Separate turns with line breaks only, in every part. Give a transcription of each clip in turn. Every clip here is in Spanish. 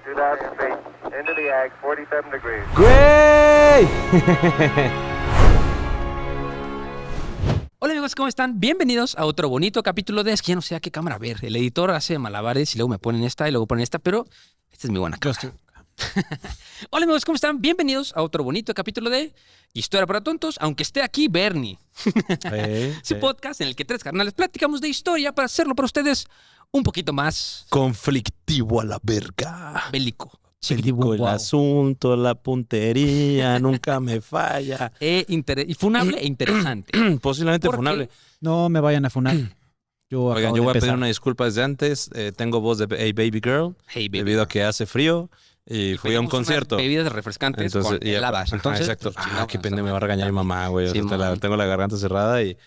2000 feet. Into the ag, 47 degrees.
¡Güey!
Hola amigos, ¿cómo están? Bienvenidos a otro bonito capítulo de... Es que ya no sé a qué cámara ver. El editor hace malabares y luego me ponen esta y luego ponen esta, pero esta es mi buena cámara. Hola amigos, ¿cómo están? Bienvenidos a otro bonito capítulo de Historia para Tontos, aunque esté aquí Bernie. Su podcast en el que tres carnales platicamos de historia para hacerlo para ustedes un poquito más...
Conflictivo a la verga.
bélico.
Bélico el asunto, la puntería, nunca me falla.
Y funable e interesante.
Posiblemente
¿Por
funable.
No me vayan a funar.
Oigan, yo voy a pedir una disculpa desde antes. Tengo voz de Hey Baby Girl,
Hey, baby.
debido a que hace frío y fui a un
Pedimos unas
concierto.
bebidas refrescantes con heladas. Entonces,
exacto.
pues,
Qué pendejo, me va a regañar mi mamá, güey.
Sí,
Tengo la garganta cerrada y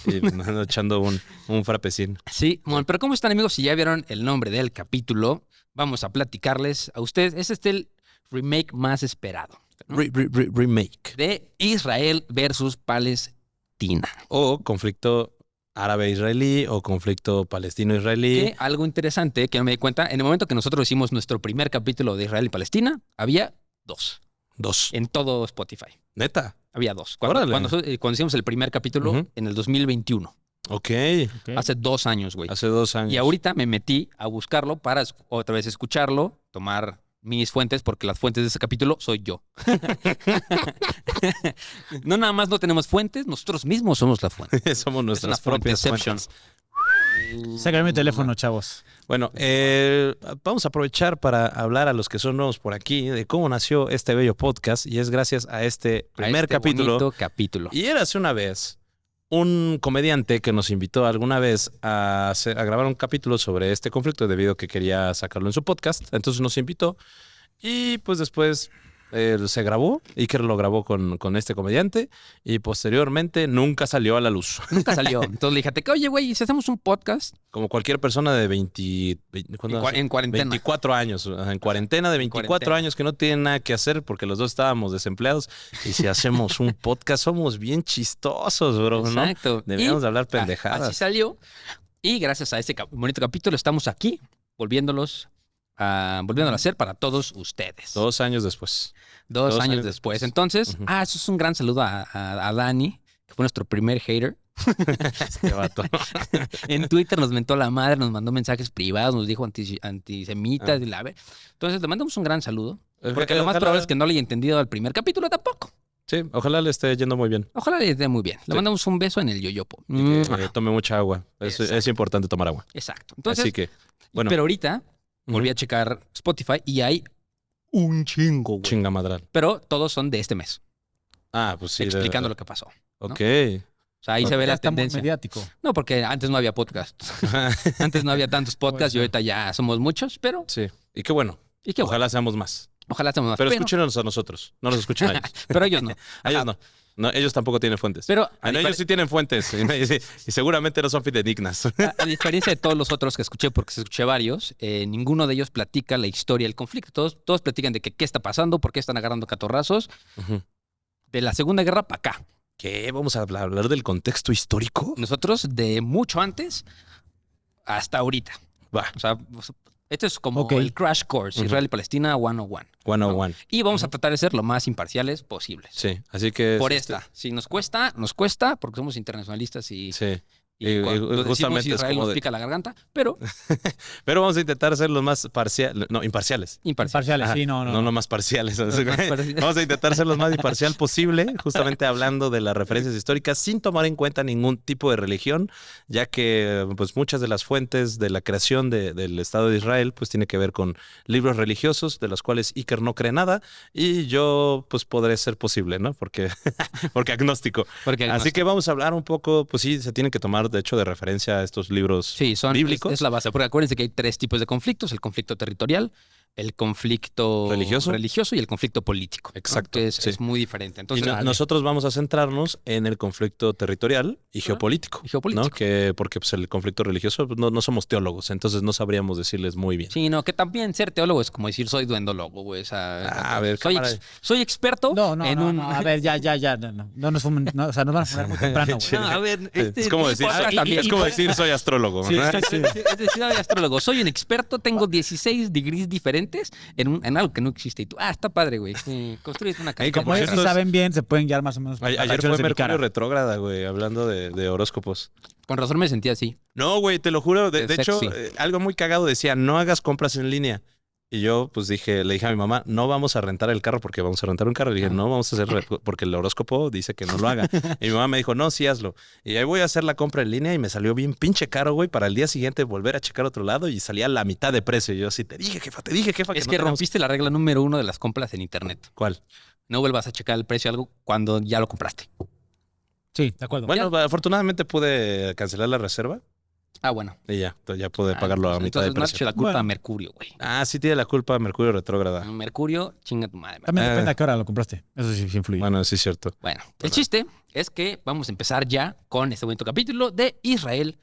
me ando echando un frapecín.
Sí, bueno, pero ¿cómo están amigos? Si ya vieron el nombre del capítulo, vamos a platicarles a ustedes. Este es el remake más esperado, ¿no?
Remake.
De Israel versus Palestina.
O conflicto árabe-israelí o conflicto palestino-israelí.
Que algo interesante que no me di cuenta, en el momento que nosotros hicimos nuestro primer capítulo de Israel y Palestina, había dos
Dos.
en todo Spotify.
¿Neta?
Había dos.
Órale.
Cuando hicimos el primer capítulo en el 2021.
Ok.
Hace 2 años, güey.
Hace 2 años.
Y ahorita me metí a buscarlo para otra vez escucharlo, tomar mis fuentes, porque las fuentes de ese capítulo soy yo. No nada más no tenemos fuentes, nosotros mismos somos la fuente.
Somos nuestras
Es una
propias
fuenteception.
fuentes.
Sácame mi teléfono, chavos.
Bueno, vamos a aprovechar para hablar a los que son nuevos por aquí de cómo nació este bello podcast, y es gracias a este primer capítulo.
Bonito capítulo.
Y érase una vez un comediante que nos invitó alguna vez a grabar un capítulo sobre este conflicto debido a que quería sacarlo en su podcast. Entonces nos invitó y pues después se grabó. Iker lo grabó con este comediante y posteriormente nunca salió a la luz.
Nunca salió. Entonces le dije, oye, güey, si hacemos un podcast
Como cualquier persona de
en cuarentena.
24 años, en cuarentena de 24 años que no tienen nada que hacer porque los dos estábamos desempleados. Y si hacemos un podcast, somos bien chistosos, bro, ¿no?
Exacto.
Deberíamos
Y
de hablar pendejadas.
así salió. Y gracias a este bonito capítulo estamos aquí, volviéndolo a hacer para todos ustedes.
2 años después.
Dos años después. Entonces,
Ujú.
eso es un gran saludo a Dani, que fue nuestro primer hater.
Este vato.
En Twitter nos mentó la madre, nos mandó mensajes privados, nos dijo antisemitas. Y entonces, le mandamos un gran saludo. Porque lo más probable es que no le haya entendido al primer capítulo tampoco.
Sí, ojalá le esté yendo muy bien.
Ojalá le esté muy bien. Le
Sí.
mandamos un beso en el yoyopo.
Y que tome mucha agua.
Exacto.
Es importante tomar agua.
Exacto. Entonces,
Así que, bueno.
pero ahorita volví a checar Spotify y hay un chingo, güey.
Chingamadral.
Pero todos son de este mes,
Ah, pues sí.
explicando lo que pasó.
Ok.
O sea, ahí se ve la
Está muy
tendencia.
mediático.
No, porque antes no había podcast. Antes no había tantos podcasts y ahorita ya somos muchos, pero...
Sí. Y qué bueno.
Y qué bueno.
Ojalá seamos más.
Ojalá seamos más.
Pero escúchenos a nosotros. No nos escuchen a ellos.
Pero ellos no.
A ellos no. No, ellos tampoco tienen fuentes.
Pero
Ellos sí tienen fuentes y seguramente no son fidedignas.
a diferencia de todos los otros que escuché, porque escuché varios, ninguno de ellos platica la historia del conflicto. Todos platican de que qué está pasando, por qué están agarrando catorrazos.
Ujú.
De la Segunda Guerra para acá.
¿Qué? ¿Vamos a hablar del contexto histórico?
Nosotros de mucho antes hasta ahorita.
Va,
O sea, esto es como
Ok.
el crash course,
Ujú.
Israel y Palestina 101.
101.
Y vamos a tratar de ser lo más imparciales posibles.
Sí, así que...
Por esta. Si nos cuesta, porque somos internacionalistas y,
Sí.
y
Y
cuando decimos
justamente es
Israel
como
nos
de-
pica la garganta, pero
Pero vamos a intentar ser los más imparciales.
imparciales.
Parciales,
Ajá.
sí, no.
No más parciales.
Los más parciales.
Vamos a intentar ser lo más imparcial posible, justamente hablando de las referencias históricas, sin tomar en cuenta ningún tipo de religión, ya que pues muchas de las fuentes de la creación del Estado de Israel pues tiene que ver con libros religiosos, de los cuales Iker no cree nada, y yo pues podré ser posible, ¿no? Porque agnóstico.
Porque
Así que vamos a hablar un poco, pues sí, se tiene que tomar de hecho de referencia a estos libros
sí,
bíblicos.
es la base. Porque acuérdense que hay 3 tipos de conflictos: el conflicto territorial, el conflicto
¿Religioso?
y el conflicto político. ¿no?
Exacto,
Que
sí.
es muy diferente. Entonces,
Nosotros vamos a centrarnos en el conflicto territorial y geopolítico.
y geopolítico.
¿No? Porque pues, el conflicto religioso pues, no somos teólogos, entonces no sabríamos decirles muy bien.
sí, no, que también ser teólogo es como decir soy duendólogo, güey. O sea,
A ver, cámara.
soy experto
No,
en un...
a ver, ya. No nos fumen, no, o sea, nos van a funar muy temprano, güey.
No, a ver,
Es como decir,
podcast también.
es como decir soy astrólogo.
Sí,
¿no?
sí, sí.
Es decir, soy astrólogo. Soy un experto, tengo 16 degrees diferentes diferentes en algo que no existe. Y tú, está padre, güey. Construyes una casa.
Como ellos sí saben bien, se pueden guiar más o menos. por las
Ayer
acciones
fue
de mi cara.
Mercurio retrógrada, güey, hablando de horóscopos.
Con razón me sentía así.
No, güey, te lo juro. De hecho,
Sexy.
algo muy cagado decía, no hagas compras en línea. Y yo, pues le dije a mi mamá, no vamos a rentar el carro porque vamos a rentar un carro. Le dije, no vamos a hacer porque el horóscopo dice que no lo haga. Y mi mamá me dijo, no, sí hazlo. Y ahí voy a hacer la compra en línea y me salió bien pinche caro, güey, para el día siguiente volver a checar otro lado y salía a la mitad de precio. Y yo así, te dije, jefa,
Es
no
que
tenemos-".
rompiste la regla número 1 de las compras en internet.
¿Cuál?
No vuelvas a checar el precio de algo cuando ya lo compraste.
Sí, de acuerdo.
Bueno, afortunadamente pude cancelar la reserva
Bueno.
y ya pude pagarlo a mitad de
Entonces no
precio.
eche la culpa
Bueno.
a Mercurio, güey.
Sí tiene la culpa Mercurio retrógrada.
Mercurio, chinga tu madre.
También depende a qué hora lo compraste. Eso sí influye.
Bueno, sí es cierto.
Bueno, el chiste es que vamos a empezar ya con este bonito capítulo de Israel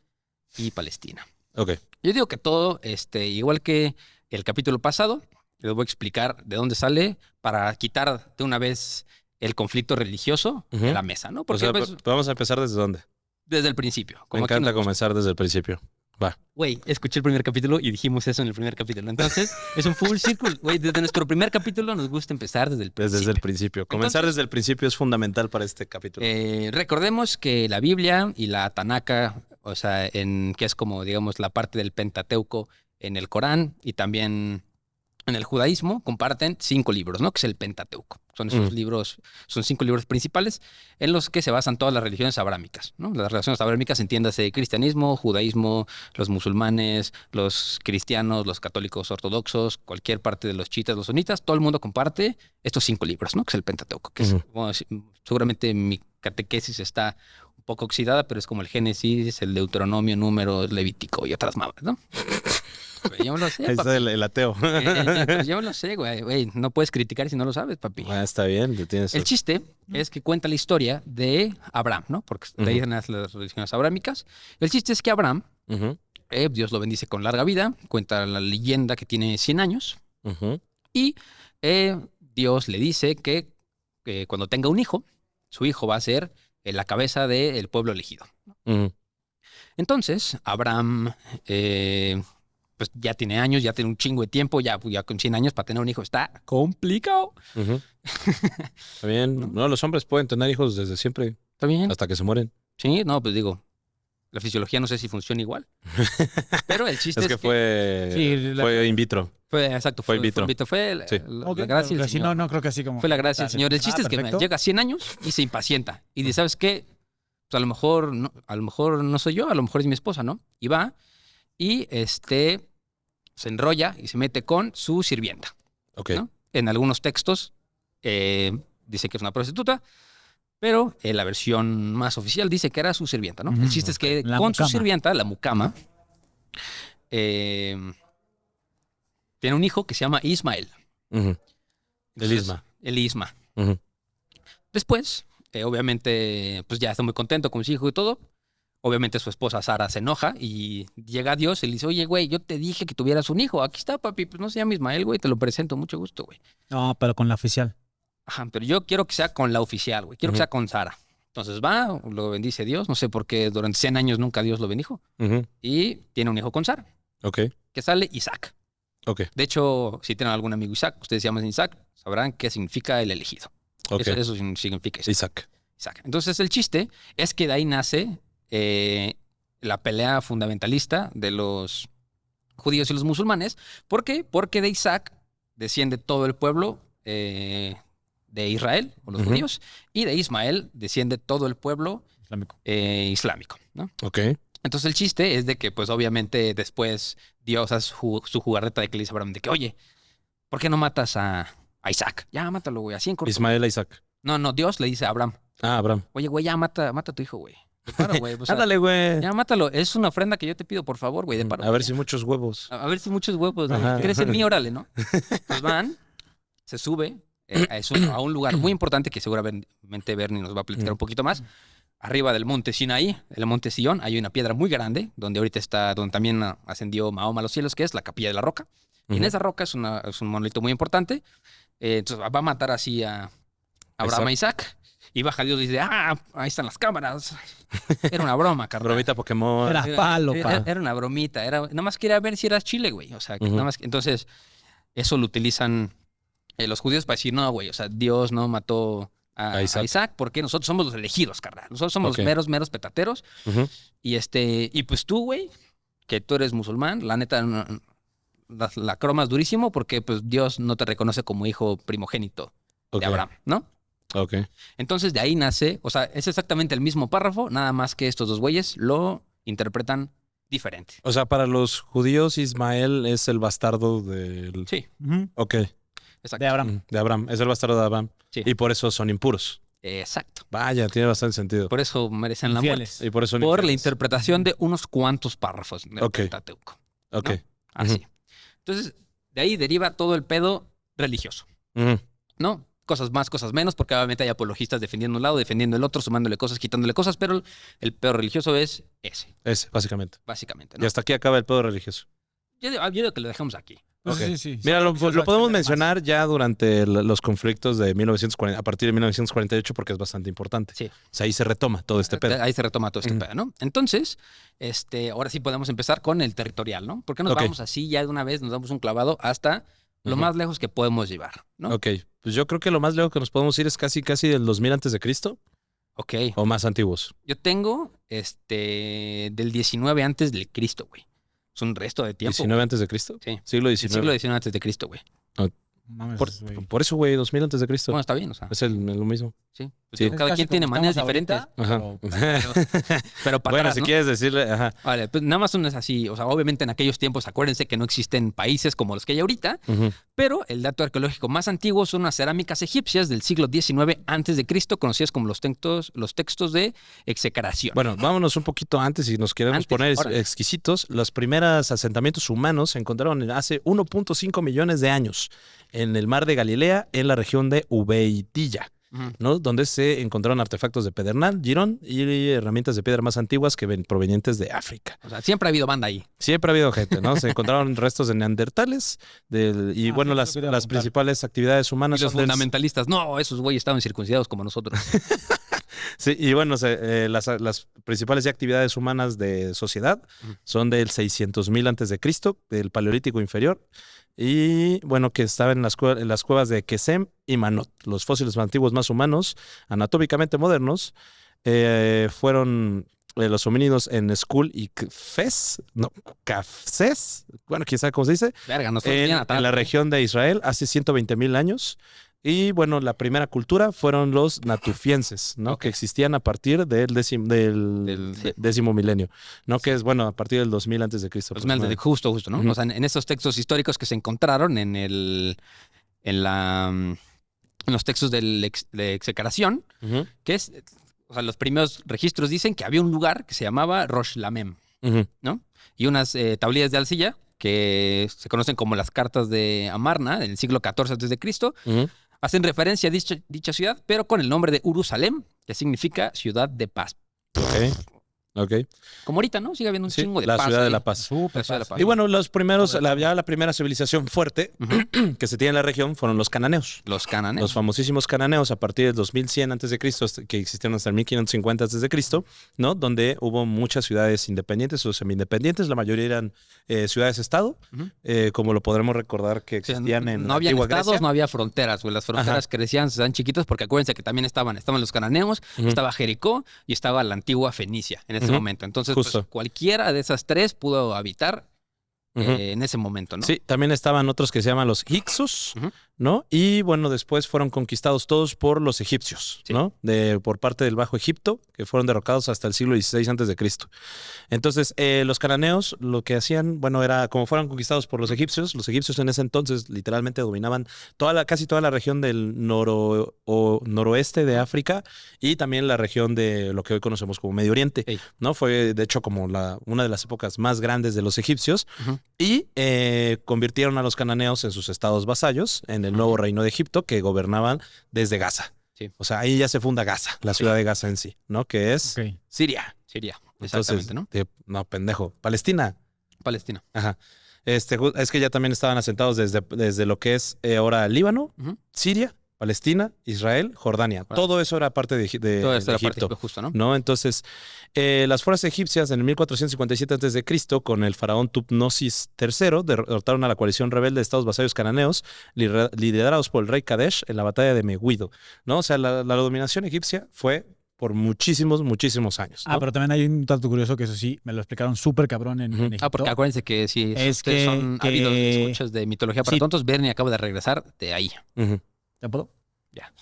y Palestina.
Ok.
Yo digo que todo, igual que el capítulo pasado, les voy a explicar de dónde sale para quitar de una vez el conflicto religioso de
Ujú.
la mesa, ¿no?
O
Porque
sea,
pues,
vamos a empezar desde dónde.
desde el principio.
Me
Como aquí
encanta
nos gusta.
comenzar desde el principio. Va.
Güey, escuché el primer capítulo y dijimos eso en el primer capítulo. Entonces, es un full circle. Güey, desde nuestro primer capítulo nos gusta empezar desde el principio.
Desde el principio. Comenzar
Entonces-
desde el principio es fundamental para este capítulo.
Recordemos que la Biblia y la Tanaka, o sea, que es como, digamos, la parte del Pentateuco en el Corán y también en el judaísmo, comparten 5 libros, ¿no? Que es el Pentateuco. Son esos libros, son 5 libros principales en los que se basan todas las religiones abrámicas, ¿no? Las religiones abrámicas, entiéndase, cristianismo, judaísmo, los musulmanes, los cristianos, los católicos ortodoxos, cualquier parte de los chiitas, los sunitas, todo el mundo comparte estos 5 libros, ¿no? Que es el Pentateuco, que es,
Ujú.
bueno, seguramente mi catequesis está un poco oxidada, pero es como el Génesis, el Deuteronomio, Números, Levítico y otras mamas, ¿no? Güey, yo me lo sé,
Ahí
papi.
está el ateo.
Pues yo me lo sé, güey. No puedes criticar si no lo sabes, papi.
Está bien, te tienes.
El chiste es que cuenta la historia de Abraham, ¿no? Porque de ahí nacen las religiones abrámicas. El chiste es que Abraham,
Ujú,
Dios lo bendice con larga vida, cuenta la leyenda que tiene 100 años,
ujú,
y Dios le dice que cuando tenga un hijo, su hijo va a ser la cabeza del pueblo elegido.
ujú.
Entonces, Abraham pues ya tiene años, ya tiene un chingo de tiempo, ya con 100 años para tener un hijo está complicado.
Ujú. Está bien. No, los hombres pueden tener hijos desde siempre,
¿Está bien?
hasta que se mueren.
Sí, no, pues digo, la fisiología no sé si funciona igual. Pero el chiste
Es
es
que fue,
Sí,
fue in vitro.
exacto,
fue in vitro.
Fue la,
Sí.
la
Ok,
gracia del
pero si
Señor.
no creo que así como.
Fue la gracia del
Dale.
Señor. El chiste es que
Perfecto.
llega a 100 años y se impacienta. Y dice, ¿sabes qué? Pues a lo mejor no soy yo, a lo mejor es mi esposa, ¿no? Y va y se enrolla y se mete con su sirvienta.
Ok.
¿No? En algunos textos dice que es una prostituta, pero la versión más oficial dice que era su sirvienta, ¿no? El chiste es que
La
con su
mucama.
sirvienta, la mucama, tiene un hijo que se llama Ismael.
Ujú.
Entonces,
Isma.
El Isma.
Ujú.
Después, obviamente, pues ya está muy contento con su hijo y todo. Obviamente su esposa Sara se enoja y llega a Dios y le dice, oye, güey, yo te dije que tuvieras un hijo. Aquí está, papi. Pues no se llama Ismael, güey. Te lo presento. Mucho gusto, güey.
No, pero con la oficial.
Ajá, pero yo quiero que sea con la oficial, güey. Quiero que sea con Sara. Entonces va, lo bendice Dios. No sé por qué durante 100 años nunca Dios lo bendijo.
Ujú.
Y tiene un hijo con Sara,
Ok.
que sale Isaac.
Ok.
De hecho, si tienen algún amigo Isaac, ustedes se llaman Isaac, sabrán qué significa el elegido.
Ok.
Eso significa Isaac.
Isaac.
Entonces, el chiste es que de ahí nace la pelea fundamentalista de los judíos y los musulmanes. ¿Por qué? Porque de Isaac desciende todo el pueblo de Israel, o los
Ujú.
judíos, y de Ismael desciende todo el pueblo
Islámico.
islámico, ¿no?
Ok.
Entonces, el chiste es de que, pues, obviamente, después Dios hace su jugarreta de que le dice a Abraham de que, oye, ¿por qué no matas a Isaac? Ya, mátalo, güey, así en corto.
Ismael a Isaac.
No, Dios le dice a Abraham,
Abraham.
oye, güey, ya mata a tu hijo, güey. De paro, güey. O sea,
Ándale, güey.
ya mátalo. Es una ofrenda que yo te pido, por favor, güey, de paro.
A ver si muchos huevos.
A ver si muchos huevos.
Ajá.
¿Crees en mí? Órale, ¿no? Pues van, se sube a un lugar muy importante que seguramente Bernie nos va a platicar un poquito más. Arriba del monte Sinaí, el monte Sion, hay una piedra muy grande, donde ahorita está, donde también ascendió Mahoma a los cielos, que es la capilla de la roca. Y en
Ujú.
esa roca es un monolito muy importante. Entonces va a matar así a Abraham a Isaac. Y baja Dios y dice, ahí están las cámaras. Era una broma, carnal.
Bromita Pokémon.
Era palo, pa.
Era una bromita. Nada más quería ver si eras chile, güey. O sea, que
Ujú.
nada más. Entonces, Eso lo utilizan los judíos para decir, no, güey, o sea, Dios no mató a Isaac porque nosotros somos los elegidos, carnal. Nosotros somos los meros petateros.
Ujú.
Y pues tú, güey, que tú eres musulmán, la neta la cromas durísimo porque pues Dios no te reconoce como hijo primogénito
Ok.
de Abraham, ¿no?
Ok.
Entonces de ahí nace, o sea, es exactamente el mismo párrafo, nada más que estos dos güeyes lo interpretan diferente.
O sea, para los judíos, Ismael es el bastardo del...
Sí,
Ujú.
Ok.
exacto.
De Abraham.
De Abraham. Es el bastardo de Abraham.
Sí.
Y por eso son impuros.
Exacto.
Vaya, tiene bastante sentido.
Por eso merecen la muerte.
Infieles.
Y por eso son
Por la
infieles.
interpretación de unos cuantos párrafos del
Ok.
Pentateuco.
Ok.
¿no? Así. Entonces, de ahí deriva todo el pedo religioso,
Ujú.
¿no? Cosas más, cosas menos, porque obviamente hay apologistas defendiendo un lado, defendiendo el otro, sumándole cosas, quitándole cosas, pero el pedo religioso es ese,
Ese, básicamente.
básicamente,
Y
¿no?
hasta aquí acaba el pedo religioso.
Yo digo que lo dejamos aquí.
Pues
Ok.
sí.
Mira, lo
Religioso
podemos
extender más.
mencionar ya durante los conflictos de 1940, a partir de 1948, porque es bastante importante.
Sí.
O sea, ahí se retoma todo este pedo.
Ahí se retoma todo este
Ujú.
pedo, ¿no? Entonces, ahora sí podemos empezar con el territorial, ¿no? ¿Por qué nos
Ok.
vamos así ya de una vez, nos damos un clavado hasta lo
Ujú.
más lejos que podemos llevar, ¿no?
Ok, pues yo creo que lo más lejos que nos podemos ir es casi del 2000 antes de Cristo
Ok.
o más antiguos.
Yo tengo del 19 antes del Cristo, güey. Es un resto de tiempo.
19 antes de Cristo.
Sí.
Siglo
El
XIX.
siglo XIX antes de Cristo, güey.
Mames,
Por,
güey.
por eso, güey, 2000 antes de Cristo.
Bueno, está bien, o sea.
Es lo mismo.
Sí. Pues
Sí.
digo,
Es
cada
casi
quien tiene
como
maneras
estamos
diferentes.
ahorita,
Ajá.
Pero para
Bueno,
atrás,
si
¿no?
quieres decirle, ajá.
Vale, pues nada más no es así. O sea, obviamente en aquellos tiempos, acuérdense que no existen países como los que hay ahorita,
Ujú.
pero el dato arqueológico más antiguo son unas cerámicas egipcias del siglo XIX antes de Cristo, conocidas como los textos de execración.
Bueno, vámonos un poquito antes si nos queremos
Antes,
poner
órale.
exquisitos. Los primeros asentamientos humanos se encontraron hace 1.5 millones de años en el mar de Galilea, en la región de Ubeitilla,
Ujú.
¿no? Donde se encontraron artefactos de pedernal, jirón y herramientas de piedra más antiguas que provenientes de África.
O sea, siempre ha habido banda ahí.
Siempre ha habido gente, ¿no? Se encontraron restos de neandertales y
Ah,
bueno,
sí,
las,
es lo que iba a
las
preguntar.
principales actividades
Y
humanas
los
son del-
fundamentalistas, no, esos güeyes estaban circuncidados como nosotros.
Sí, y bueno, las principales ya actividades humanas de sociedad
Ujú.
son del 600.000 antes de Cristo, del Paleolítico inferior, y bueno, que estaban en las cuevas de Kesem y Manot. Los fósiles más antiguos más humanos, anatómicamente modernos, fueron los homínidos en Skull y Cafces, bueno, quién sabe cómo se dice,
Verga, nos fuimos bien atrás.
en la región de Israel hace 120.000 años. Y bueno, la primera cultura fueron los natufienses, ¿no?
Ok.
Que existían a partir del
Sí.
décimo milenio, ¿no? Que es, bueno, a partir del 2000 antes de Cristo.
Los meses de justo, ¿no?
Ujú.
O sea, en estos textos históricos que se encontraron en los textos de execración,
Ujú,
que es, o sea, los primeros registros dicen que había un lugar que se llamaba Rosh Lamem,
ujú,
¿no? Y unas tablillas de arcilla que se conocen como las cartas de Amarna, del siglo XIV antes de Cristo,
ujú.
hacen referencia a dicha ciudad, pero con el nombre de Urusalem, que significa ciudad de paz.
Ok.
Como ahorita, ¿no? Sigue habiendo un
Sí,
chingo de
la
paz.
ciudad de
ahí.
la paz.
Súper
La ciudad de la
fácil.
paz.
Y bueno, los primeros,
Sobre todo.
ya la primera civilización fuerte
Ujú.
que se tiene en la región fueron los cananeos.
Los cananeos.
Los famosísimos cananeos a partir del 2100 antes de Cristo, que existieron hasta el 1550 antes de Cristo, ¿no? Donde hubo muchas ciudades independientes o semi-independientes, la mayoría eran ciudades-estado,
Ujú.
Como lo podremos recordar que
O sea,
existían en
no
la
había
antigua
estados,
Grecia.
no había fronteras, güey. Las fronteras crecían, se dan chiquitas porque acuérdense que también estaban los cananeos,
Ujú.
estaba Jericó y estaba la antigua Fenicia en ese
Ujú.
momento. Entonces,
Justo.
pues, cualquiera de esas tres pudo habitar
Ujú.
en ese momento, ¿no?
Sí, también estaban otros que se llaman los Hyksos,
Ujú.
¿no? Y bueno, después fueron conquistados todos por los egipcios,
Sí.
¿no? Por parte del Bajo Egipto, que fueron derrocados hasta el siglo XVI antes de Cristo. Entonces, los cananeos lo que hacían, bueno, era como fueron conquistados por los egipcios en ese entonces literalmente dominaban casi toda la región del noroeste de África y también la región de lo que hoy conocemos como Medio Oriente,
Ey.
¿no? Fue, de hecho, como una de las épocas más grandes de los egipcios.
Ujú.
Y convirtieron a los cananeos en sus estados vasallos en el nuevo reino de Egipto que gobernaban desde Gaza.
Sí.
O sea, ahí ya se funda Gaza, la ciudad de Gaza en sí, ¿no? Que es
Ok.
Siria.
Siria,
Entonces,
exactamente, ¿no?
no, pendejo. Palestina.
Palestina.
Ajá. Es que ya también estaban asentados desde lo que es ahora Líbano,
Ujú.
Siria Palestina, Israel, Jordania. Todo eso era parte de
Todo esto
de
era parte
Egipto.
justo, ¿no?
¿No? Entonces, las fuerzas egipcias en el 1457 a.C., con el faraón Tutmosis III, derrotaron a la coalición rebelde de estados vasallos cananeos, liderados por el rey Kadesh en la batalla de Megiddo, ¿no? O sea, la dominación egipcia fue por muchísimos, muchísimos años, ¿no?
Pero también hay un dato curioso que eso sí, me lo explicaron súper cabrón en Egipto.
Porque acuérdense que si
Es
ustedes son
que-
ávidos escuchas de mitología para
sí.
tontos, Bernie acaba de regresar de ahí.
Ujú.
¿Ya puedo?
Ya.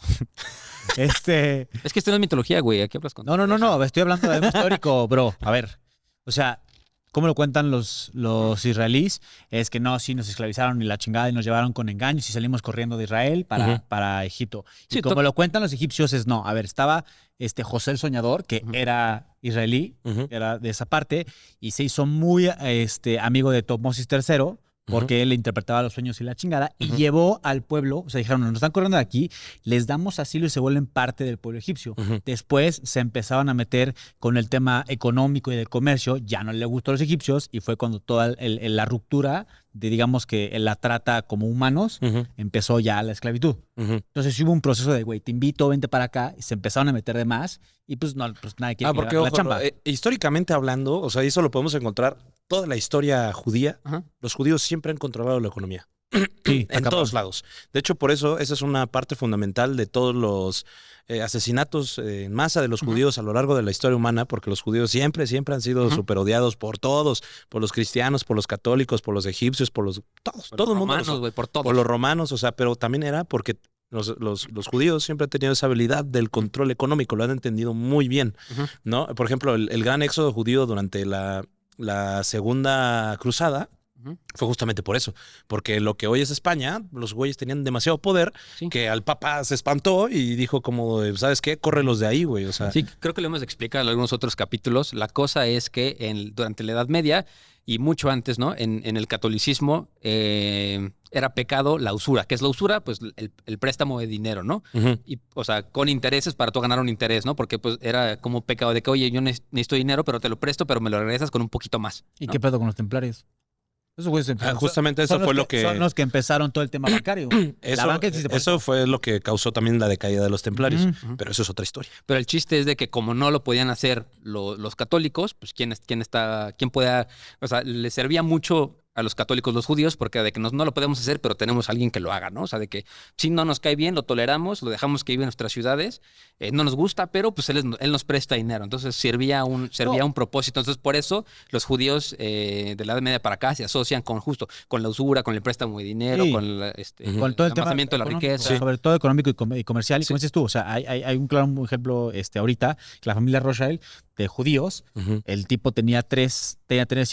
Es que
esto no es mitología, güey. Aquí hablas con...
No, estoy hablando de algo histórico, bro. A ver, o sea, ¿cómo lo cuentan los israelíes? Es que no, sí, nos esclavizaron y la chingada y nos llevaron con engaños y salimos corriendo de Israel para Egipto.
Sí,
Y como lo cuentan los egipcios es no. A ver, estaba José el Soñador, que era israelí,
Ujú.
era de esa parte, y se hizo muy amigo de Tutmosis III, porque él le interpretaba los sueños y la chingada, y llevó al pueblo, o sea, dijeron, nos están corriendo de aquí, les damos asilo y se vuelven parte del pueblo egipcio.
Ujú.
Después se empezaron a meter con el tema económico y de comercio, ya no le gustó a los egipcios, y fue cuando toda la ruptura de, digamos que la trata como humanos,
Ujú.
empezó ya la esclavitud.
Ujú.
Entonces sí hubo un proceso de, güey, te invito, vente para acá, y se empezaron a meter de más, y pues no, pues nadie quiere
Porque
la
ojo,
chamba.
históricamente hablando, o sea, eso lo podemos encontrar toda la historia judía.
Ajá.
Los judíos siempre han controlado la economía.
Sí, está
En
cabrón.
todos lados. De hecho, por eso esa es una parte fundamental de todos los asesinatos en masa de los judíos a lo largo de la historia humana, porque los judíos siempre han sido súper odiados por todos, por los cristianos, por los católicos, por los egipcios, por los todos,
Por
todo el
los
mundo.
romanos, güey, por todos.
Por los romanos, o sea, pero también era porque los judíos siempre han tenido esa habilidad del control económico, lo han entendido muy bien,
Ujú.
¿no? Por ejemplo, el gran éxodo judío durante la Segunda Cruzada
Ujú.
fue justamente por eso, porque lo que hoy es España, los güeyes tenían demasiado poder
Sí.
que al Papa se espantó y dijo como, ¿sabes qué? Córrelos de ahí, güey, o sea.
Sí, creo que lo hemos explicado en algunos otros capítulos. La cosa es que durante la Edad Media y mucho antes, ¿no? En el catolicismo era pecado la usura. ¿Qué es la usura? Pues el préstamo de dinero, ¿no?
Ujú.
Y, o sea, con intereses para tú ganar un interés, ¿no? Porque pues era como pecado de que, oye, yo necesito dinero, pero te lo presto, pero me lo regresas con un poquito más.
¿Y
¿no?
qué pedo con los templarios? Esos güeyes empezaron-
Justamente eso
son los
fue lo que...
Son los que empezaron todo el tema bancario. La banca existe por
Eso fue lo que causó también la decaída de los templarios,
Ujú.
pero eso es otra historia.
Pero el chiste es de que como no lo podían hacer los católicos, pues quién pueda, o sea, les servía mucho a los católicos los judíos porque de que no lo podemos hacer, pero tenemos a alguien que lo haga, ¿no? O sea, de que si no nos cae bien, lo toleramos, lo dejamos que vive en nuestras ciudades, no nos gusta, pero pues él nos presta dinero. Entonces servía un propósito. Entonces por eso los judíos de la Edad Media para acá se asocian con la usura, con el préstamo de dinero,
Sí.
con
Con todo el tema
amasamiento de la
económico,
riqueza.
sobre todo económico y comercial. Y
Sí.
como dices tú, o sea, hay un claro ejemplo ahorita, que la familia Rothschild de judíos,
Ujú.
el tipo tenía tres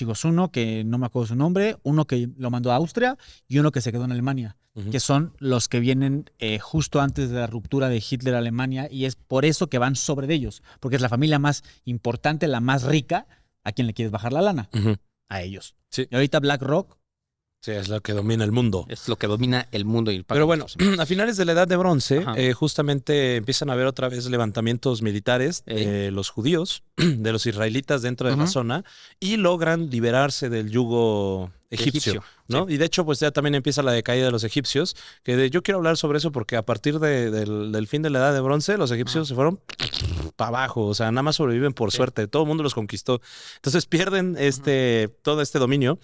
hijos, uno que no me acuerdo su nombre, uno que lo mandó a Austria y uno que se quedó en Alemania,
Ujú.
que son los que vienen justo antes de la ruptura de Hitler a Alemania, y es por eso que van sobre de ellos, porque es la familia más importante, la más rica, a quien le quieres bajar la lana,
Ujú.
a ellos.
Sí.
Y ahorita BlackRock,
Sí, es lo que domina el mundo.
Es lo que domina el mundo y el
Pero bueno, a finales de la Edad de Bronce,
Ajá.
justamente empiezan a haber otra vez levantamientos militares de los judíos, de los israelitas dentro de la
Ujú.
zona, y logran liberarse del yugo egipcio, ¿no? Y de hecho, pues ya también empieza la decaída de los egipcios, yo quiero hablar sobre eso porque a partir del fin de la Edad de Bronce, los egipcios se fueron para abajo, o sea, nada más sobreviven por suerte, todo el mundo los conquistó. Entonces pierden todo este dominio.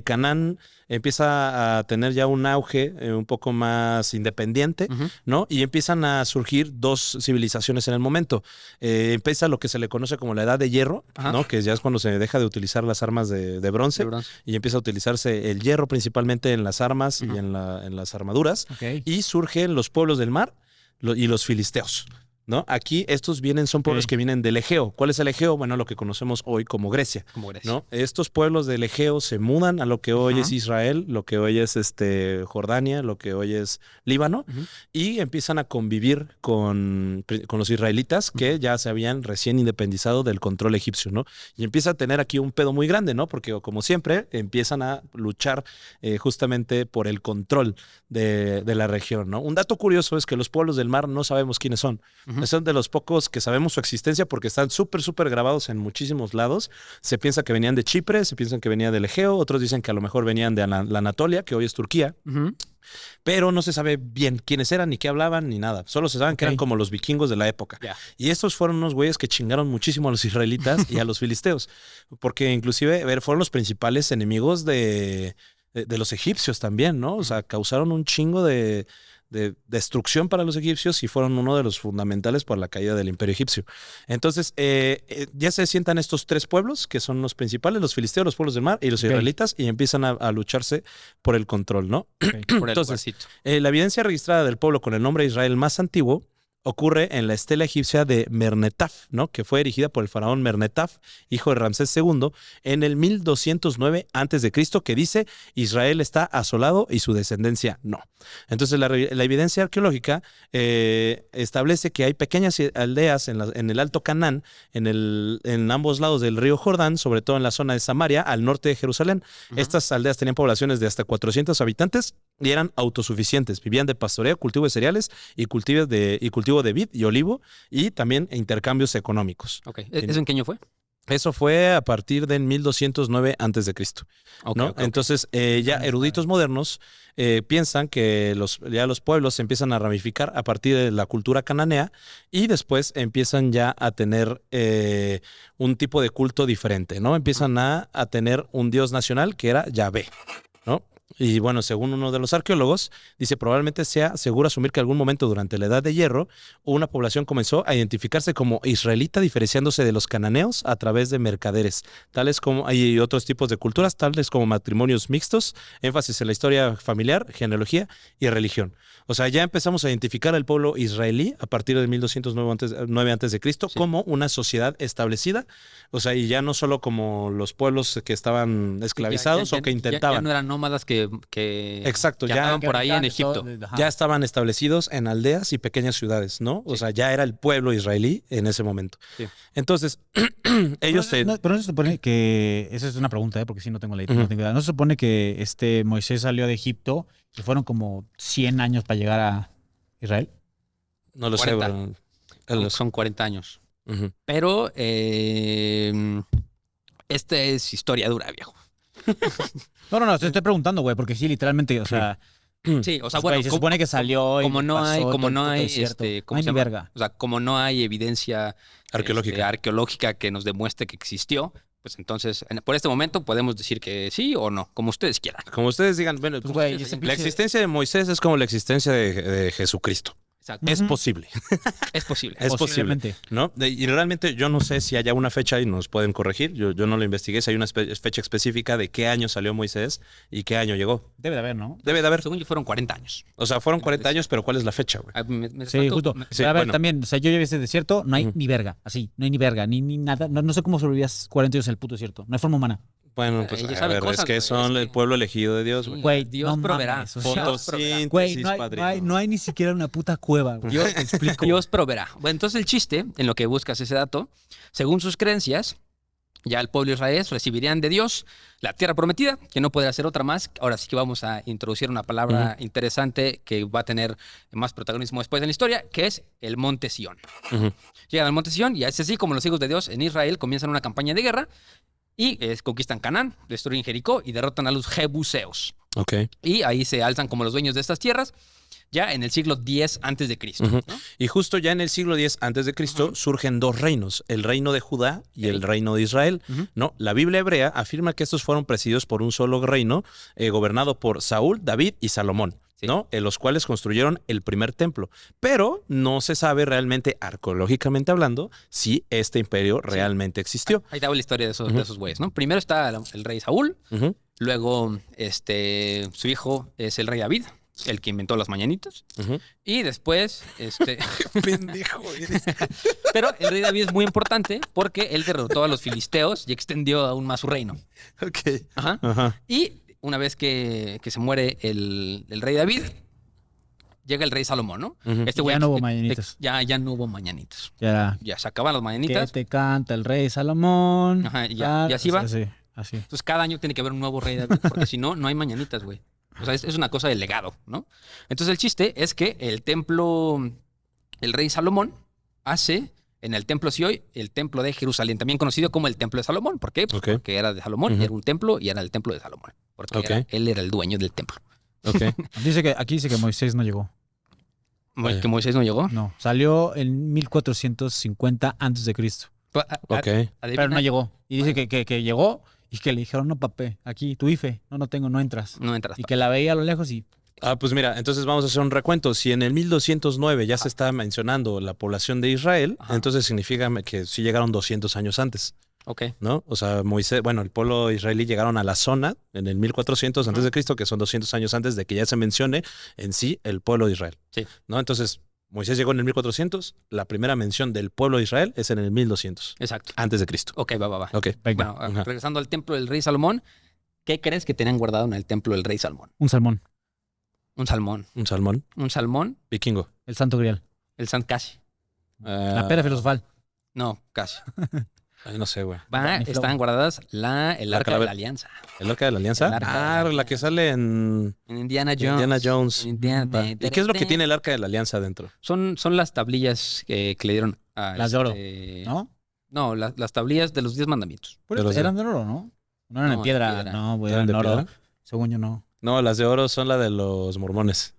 Canaán empieza a tener ya un auge un poco más independiente,
Ujú.
¿no? Y empiezan a surgir dos civilizaciones en el momento. Empieza lo que se le conoce como la Edad de Hierro,
Ajá.
¿no? Que ya es cuando se deja de utilizar las armas de bronce
De bronce.
y empieza a utilizarse el hierro principalmente en las armas
Ujú.
y en las armaduras.
ok,
Y surgen los pueblos del mar y los filisteos, ¿no? Aquí estos son pueblos
Ok.
que vienen del Egeo. ¿Cuál es el Egeo? Bueno, lo que conocemos hoy como Grecia,
Como Grecia.
¿no? Estos pueblos del Egeo se mudan a lo que hoy
Ajá.
es Israel, lo que hoy es Jordania, lo que hoy es Líbano,
Ujú.
y empiezan a convivir con los israelitas que ya se habían recién independizado del control egipcio, ¿no? Y empieza a tener aquí un pedo muy grande, ¿no? Porque como siempre empiezan a luchar justamente por el control de la región, ¿no? Un dato curioso es que los pueblos del mar no sabemos quiénes son,
Ujú.
Son de los pocos que sabemos su existencia porque están súper grabados en muchísimos lados. Se piensa que venían de Chipre, se piensan que venían del Egeo, otros dicen que a lo mejor venían de la Anatolia, que hoy es Turquía,
Ujú.
pero no se sabe bien quiénes eran, ni qué hablaban, ni nada. Solo se saben que eran
Ok.
como los vikingos de la época.
Ya.
Y estos fueron unos güeyes que chingaron muchísimo a los israelitas y a los filisteos, porque inclusive, a ver, fueron los principales enemigos de los egipcios también, ¿no? O sea, causaron un chingo de destrucción para los egipcios y fueron uno de los fundamentales para la caída del imperio egipcio. Entonces, ya se sientan estos tres pueblos, que son los principales, los filisteos, los pueblos del mar y los
Ok.
israelitas, y empiezan a lucharse por el control, ¿no?
Ok.
Por el
Entonces,
lugarcito.
La evidencia registrada del pueblo con el nombre de Israel más antiguo ocurre en la estela egipcia de Mernetaf, ¿no? Que fue erigida por el faraón Mernetaf, hijo de Ramsés II, en el 1209 a.C., que dice Israel está asolado y su descendencia no. Entonces la evidencia arqueológica establece que hay pequeñas aldeas en el Alto Canaán, en ambos lados del río Jordán, sobre todo en la zona de Samaria, al norte de Jerusalén.
Ujú.
Estas aldeas tenían poblaciones de hasta 400 habitantes y eran autosuficientes. Vivían de pastoreo, cultivo de cereales y cultivo de vid y olivo, y también intercambios económicos.
Ok. ¿Eso en qué año fue?
Eso fue a partir del 1209 a.C.,
Ok,
¿no?
ok, ok.
Entonces, ya eruditos modernos piensan que ya los pueblos se empiezan a ramificar a partir de la cultura cananea y después empiezan ya a tener un tipo de culto diferente, ¿no? Empiezan a tener un dios nacional que era Yahvé, ¿no? Y bueno, según uno de los arqueólogos, dice probablemente sea seguro asumir que algún momento durante la Edad de Hierro una población comenzó a identificarse como israelita, diferenciándose de los cananeos a través de mercaderes, tales como hay otros tipos de culturas, tales como matrimonios mixtos, énfasis en la historia familiar, genealogía y religión. O sea, ya empezamos a identificar al pueblo israelí a partir del 1209 a.C.
Sí.
como una sociedad establecida, o sea, y ya no solo como los pueblos que estaban esclavizados o que intentaban.
Ya no eran nómadas que
Exacto,
que
ya-
andaban por ahí en Egipto.
Ya estaban establecidos en aldeas y pequeñas ciudades, ¿no? O
Sí.
sea, ya era el pueblo israelí en ese momento.
Sí.
Entonces, ellos
Pero no se supone que. Esa es una pregunta, porque sí no tengo la
Ujú.
no tengo idea. No se supone que Moisés salió de Egipto y fueron como 100 años para llegar a Israel.
no lo sé,
40.
bro.
Son 40 años.
Ujú.
Pero esta es historia dura, viejo.
No, te estoy preguntando, güey, porque sí, literalmente, o sea.
Sí, o sea,
güey,
bueno,
se supone que salió y
como no
pasó
hay,
todo
como
el
no
puto
hay,
desierto.
¿cómo
No hay
se
ni
llama?
verga.
O sea, como no hay evidencia
Arqueológica.
arqueológica que nos demuestre que existió, pues entonces, por este momento podemos decir que sí o no, como ustedes quieran.
Como ustedes digan, bueno,
Pues, güey,
sí,
ese
sí.
la
pinche-
existencia de Moisés es como la existencia de Jesucristo.
Exacto.
Es
Ujú.
posible,
Es posible.
es posible,
Posiblemente.
¿no? Y realmente yo no sé si haya una fecha y nos pueden corregir. Yo no lo investigué, si hay una fecha específica de qué año salió Moisés y qué año llegó.
Debe de haber, ¿no?
Debe de haber.
Según yo fueron 40 años.
O sea, fueron 40 años, pero ¿cuál es la fecha, güey?
Ah, me
Sí,
faltó-
justo.
me-
Sí,
Pero a ver,
bueno.
también, o sea, yo ya vi ese desierto, no hay
Ujú.
ni verga, así, no hay ni verga, ni nada. No sé cómo sobrevivías 40 años en el puto desierto. No hay forma humana.
Bueno, pues
Ella
a
sabe
ver,
cosas,
es que
güey,
son
es que-
el pueblo elegido de Dios, güey.
Güey,
Dios
no
proveerá.
mames, o sea,
Fotosíntesis,
Güey,
padrino.
no hay ni siquiera una puta cueva, güey.
Dios,
Te explico.
Dios proveerá. Bueno, entonces el chiste, en lo que buscas ese dato, según sus creencias, ya el pueblo de Israel recibirían de Dios la tierra prometida, que no podrá ser otra más. Ahora sí que vamos a introducir una palabra interesante que va a tener más protagonismo después en la historia, que es el monte Sión.
Ujú.
Llegan al monte Sión y es así como los hijos de Dios en Israel comienzan una campaña de guerra y conquistan Canaán, destruyen Jericó y derrotan a los jebuseos.
Ok.
Y ahí se alzan como los dueños de estas tierras, ya en el siglo X antes de Cristo.
Ujú.
¿no?
Y justo ya en el siglo X antes de Cristo surgen dos reinos, el reino de Judá y el reino de Israel.
Ujú.
No, la Biblia hebrea afirma que estos fueron presididos por un solo reino, gobernado por Saúl, David y Salomón.
Sí.
¿No? En los cuales construyeron el primer templo. Pero no se sabe realmente, arqueológicamente hablando, si este imperio realmente existió.
Ahí te hago la historia de esos,
Ujú.
de esos güeyes, ¿no? Primero está el rey Saúl,
Ujú,
luego su hijo es el rey David, el que inventó las mañanitas,
ujú.
y después,
Pendejo, eres.
pero el rey David es muy importante porque él derrotó a los filisteos y extendió aún más su reino.
Ok.
Ajá.
Ajá.
Y una vez que se muere el rey David, llega el rey Salomón, ¿no?
Ujú.
Este
Ya
güey
no hubo mañanitas.
Ya no hubo mañanitas.
Ya.
Ya se acaban las
Que
mañanitas.
te canta el rey Salomón.
Ajá, y ya- y así va.
Así, así.
Entonces cada año tiene que haber un nuevo rey David, porque si no, no hay mañanitas, güey. O sea, es una cosa de legado, ¿no? Entonces el chiste es que el templo, el rey Salomón, hace en el templo hoy, el templo de Jerusalén, también conocido como el templo de Salomón. ¿Por qué? Pues
Ok.
porque era de Salomón, y era un templo y era el templo de Salomón. Porque
Ok.
él era el dueño del templo.
Ok.
Aquí dice que Moisés no llegó.
Vaya.
¿Que Moisés no llegó?
No, salió en 1450 antes de Cristo.
Ok.
Pero no llegó. Y dice que llegó y que le dijeron, no, papé, aquí, tu IFE. No entras.
No entras.
Y que la veía a lo lejos y
Pues mira, entonces vamos a hacer un recuento. Si en el 1209 ya se está mencionando la población de Israel,
Ajá.
entonces significa que sí llegaron 200 años antes,
Ok.
¿no? O sea, el pueblo israelí llegaron a la zona en el 1400 antes de Cristo, que son 200 años antes de que ya se mencione en sí el pueblo de Israel.
Sí.
¿No? Entonces, Moisés llegó en el 1400, la primera mención del pueblo de Israel es en el 1200
Exacto.
antes de Cristo.
Ok, va.
Ok.
venga,
Bueno,
Ajá.
regresando al templo del rey Salomón, ¿qué crees que tenían guardado en el templo del rey Salomón?
un salmón,
Un salmón.
Un salmón
Un salmón,
vikingo.
el santo grial.
el san casi.
La piedra filosofal.
No, casi.
Ay, no sé, güey.
Estaban guardadas el arca de
calavera.
la alianza.
¿El arca de la alianza?
El arca de la
La que sale en
En Indiana Jones.
Indiana Jones.
En Indiana-
Va. ¿Y qué es lo que tiene el arca de la alianza dentro?
Son las tablillas que le dieron a...
Las de oro,
¿no?
¿No?
No, las tablillas de los 10 mandamientos.
Por
Pero
eso,
sí.
eran de oro, ¿no? No eran
No,
en piedra.
de piedra.
No, güey,
¿Eran
eran
de
de oro.
piedra?
Según yo no.
No, las de oro son la de los mormones.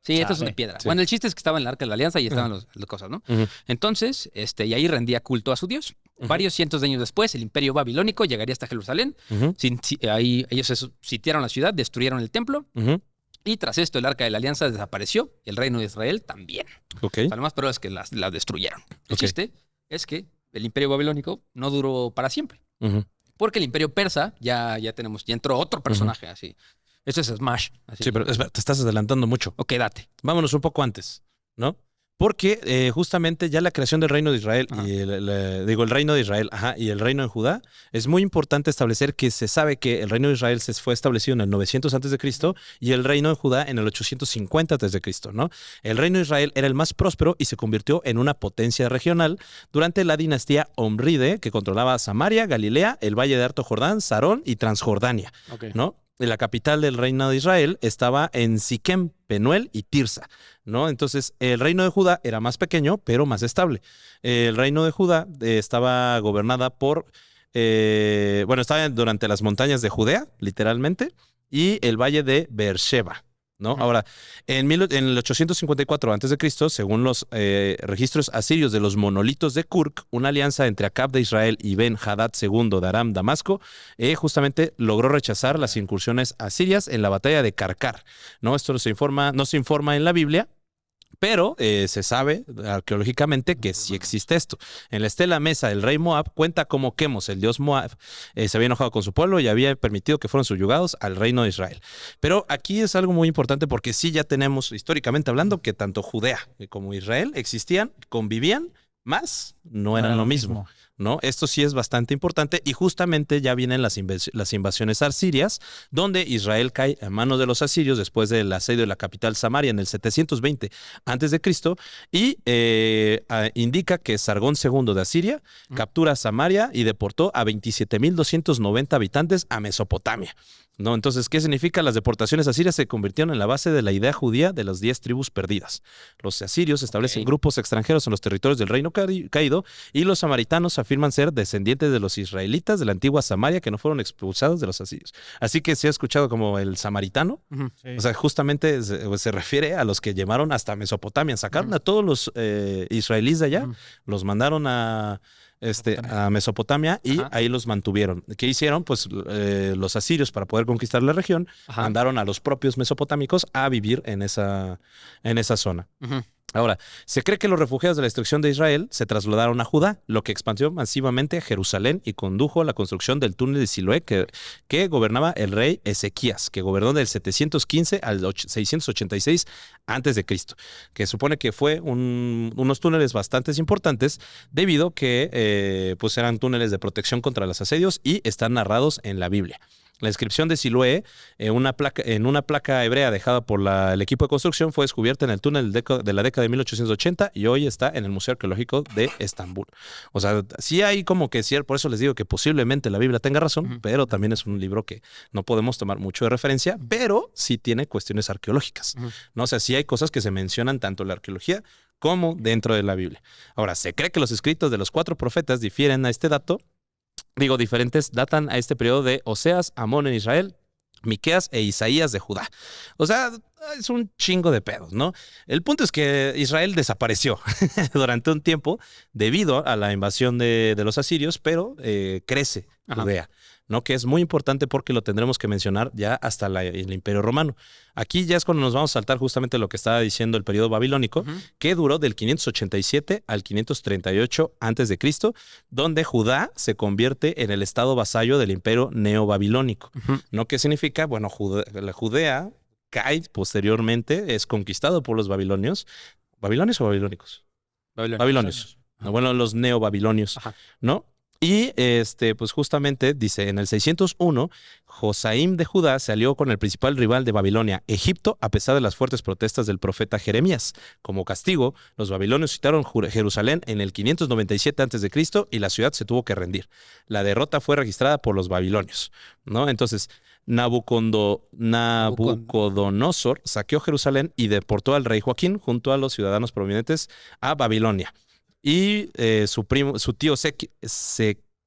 Sí, estas son de
Sabe.
piedra.
Sí.
Bueno, el chiste es que estaba en el arca de la alianza y estaban las cosas, ¿no?
Ujú.
Entonces, y ahí rendía culto a su Dios.
Ujú.
Varios cientos de años después, el imperio babilónico llegaría hasta Jerusalén.
Ujú,
Ahí ellos sitiaron la ciudad, destruyeron el templo.
ujú.
Y tras esto, el arca de la alianza desapareció. Y el reino de Israel también.
Ok.
O sea, lo más probable es que las destruyeron. El
Ok.
chiste es que el imperio babilónico no duró para siempre.
Ujú.
Porque el imperio persa, ya entró otro personaje así. Ese es Smash. Así.
Sí, pero espera, te estás adelantando mucho.
Ok, date.
Vámonos un poco antes, ¿no? Porque justamente ya la creación del reino de Israel
Ajá.
y el reino de Israel, y el reino de Judá, es muy importante establecer que se sabe que el reino de Israel se fue establecido en el 900 antes de Cristo y el reino de Judá en el 850 antes de Cristo, ¿no? El reino de Israel era el más próspero y se convirtió en una potencia regional durante la dinastía Omride, que controlaba Samaria, Galilea, el valle de Alto Jordán, Sarón y Transjordania, ¿no? La capital del reino de Israel estaba en Siquem, Penuel y Tirsa, ¿no? Entonces, el reino de Judá era más pequeño, pero más estable. El reino de Judá estaba gobernada estaba durante las montañas de Judea, literalmente, y el valle de Beersheba, ¿no?
Ujú.
Ahora, en el 854 a.C., según los registros asirios de los monolitos de Kurk, una alianza entre Acab de Israel y Ben-Hadad II de Aram Damasco, justamente logró rechazar las incursiones asirias en la batalla de Karkar, ¿no? Esto no se informa en la Biblia, pero se sabe arqueológicamente que sí existe esto. En la estela Mesa, el rey Moab cuenta cómo Quemos, el dios Moab, se había enojado con su pueblo y había permitido que fueran subyugados al reino de Israel. Pero aquí es algo muy importante porque sí ya tenemos, históricamente hablando, que tanto Judea como Israel existían, convivían, más no eran
Era
lo mismo, ¿no? Esto sí es bastante importante y justamente ya vienen las invasiones asirias, donde Israel cae a manos de los asirios después del asedio de la capital Samaria en el 720 a.C. y indica que Sargón II de Asiria captura Samaria y deportó a 27.290 habitantes a Mesopotamia, ¿no? Entonces, ¿qué significa? Las deportaciones asirias se convirtieron en la base de la idea judía de las 10 tribus perdidas. Los asirios establecen grupos extranjeros en los territorios del reino caído y los samaritanos afirman ser descendientes de los israelitas de la antigua Samaria que no fueron expulsados de los asirios. Así que se ha escuchado como el samaritano, o sea, justamente se refiere a los que llevaron hasta Mesopotamia, sacaron a todos los israelíes de allá, los mandaron a Mesopotamia y ahí los mantuvieron. ¿Qué hicieron? Pues los asirios, para poder conquistar la región, mandaron a los propios mesopotámicos a vivir en esa zona. Ahora, se cree que los refugiados de la destrucción de Israel se trasladaron a Judá, lo que expandió masivamente a Jerusalén y condujo a la construcción del túnel de Siloé que gobernaba el rey Ezequías, que gobernó del 715 al 686 a.C., que supone que fue unos túneles bastante importantes debido que pues eran túneles de protección contra los asedios y están narrados en la Biblia. La inscripción de Siloé en una placa hebrea dejada por el equipo de construcción fue descubierta en el túnel de la década de 1880 y hoy está en el Museo Arqueológico de Estambul. O sea, sí hay como que, por eso les digo que posiblemente la Biblia tenga razón, pero también es un libro que no podemos tomar mucho de referencia, pero sí tiene cuestiones arqueológicas, ¿no? O sea, sí hay cosas que se mencionan tanto en la arqueología como dentro de la Biblia. Ahora, se cree que los escritos de los 4 profetas difieren a este dato, diferentes, datan a este periodo de Oseas, Amón en Israel, Miqueas e Isaías de Judá. O sea, es un chingo de pedos, ¿no? El punto es que Israel desapareció durante un tiempo debido a la invasión de los asirios, pero crece Judea, ¿no? Que es muy importante porque lo tendremos que mencionar ya hasta el Imperio Romano. Aquí ya es cuando nos vamos a saltar justamente lo que estaba diciendo el periodo babilónico, que duró del 587 al 538 a.C., donde Judá se convierte en el estado vasallo del Imperio neobabilónico. ¿No? ¿Qué significa? Bueno, la Judea cae posteriormente, es conquistado por los babilonios. ¿Babilonios o babilónicos? Babilonios. Bueno, los neobabilonios, ¿no? Y pues justamente dice, en el 601, Josaim de Judá se alió con el principal rival de Babilonia, Egipto, a pesar de las fuertes protestas del profeta Jeremías. Como castigo, los babilonios citaron Jerusalén en el 597 a.C. y la ciudad se tuvo que rendir. La derrota fue registrada por los babilonios, ¿no? Entonces, Nabucodonosor saqueó Jerusalén y deportó al rey Joaquín junto a los ciudadanos provenientes a Babilonia. Y su tío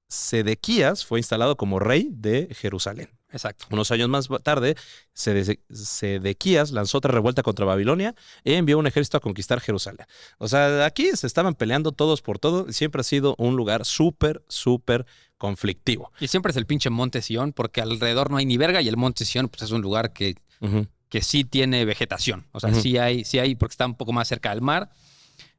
Sedequías fue instalado como rey de Jerusalén.
Exacto.
Unos años más tarde, Sedequías lanzó otra revuelta contra Babilonia y envió un ejército a conquistar Jerusalén. O sea, aquí se estaban peleando todos por todo. Siempre ha sido un lugar súper, súper conflictivo.
Y siempre es el pinche Monte Sión, porque alrededor no hay ni verga y el Monte Sión pues, es un lugar que sí tiene vegetación. O sea, sí hay, porque está un poco más cerca del mar.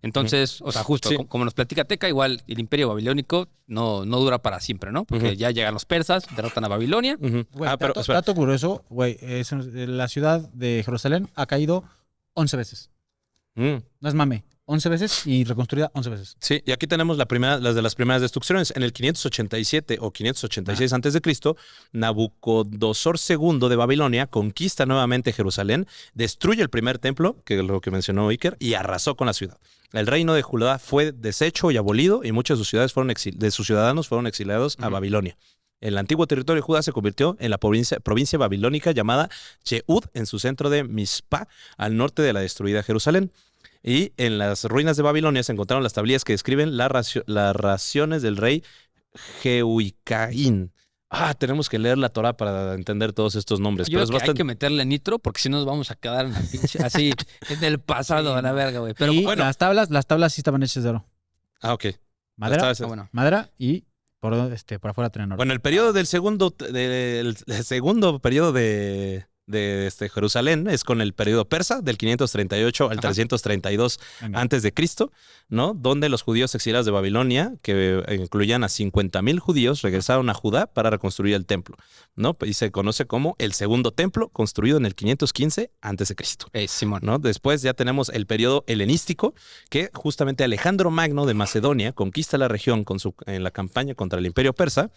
Entonces, o sea, justo como nos platica Teca, igual el imperio babilónico no dura para siempre, ¿no? Porque ya llegan los persas, derrotan a Babilonia.
Güey, dato curioso, güey, la ciudad de Jerusalén ha caído 11 veces. No es mame. 11 veces y reconstruida 11 veces.
Sí, y aquí tenemos las de las primeras destrucciones. En el 587 o 586 a.C., Nabucodonosor II de Babilonia conquista nuevamente Jerusalén, destruye el primer templo, que es lo que mencionó Iker, y arrasó con la ciudad. El reino de Judá fue deshecho y abolido, y muchos de sus ciudadanos fueron exiliados a Babilonia. El antiguo territorio de Judá se convirtió en la provincia babilónica llamada Yehud, en su centro de Mizpah, al norte de la destruida Jerusalén. Y en las ruinas de Babilonia se encontraron las tablillas que describen las raciones del rey Jehuicaín. Tenemos que leer la Torah para entender todos estos nombres.
Yo creo que hay que meterle nitro porque si no nos vamos a quedar en la pinche, así en el pasado, a la verga, güey. Pero
y
bueno,
las tablas sí estaban hechas de oro.
Ok.
Madera, madera y por afuera tenían oro.
Bueno, el periodo del segundo periodo de Jerusalén es con el periodo persa del 538 al 332 a.C., ¿no? Donde los judíos exiliados de Babilonia, que incluían a 50,000 judíos, regresaron a Judá para reconstruir el templo, ¿no? Y se conoce como el segundo templo, construido en el 515 a.C.,
Simón,
¿no? Después ya tenemos el periodo helenístico, que justamente Alejandro Magno de Macedonia conquista la región en la campaña contra el imperio persa.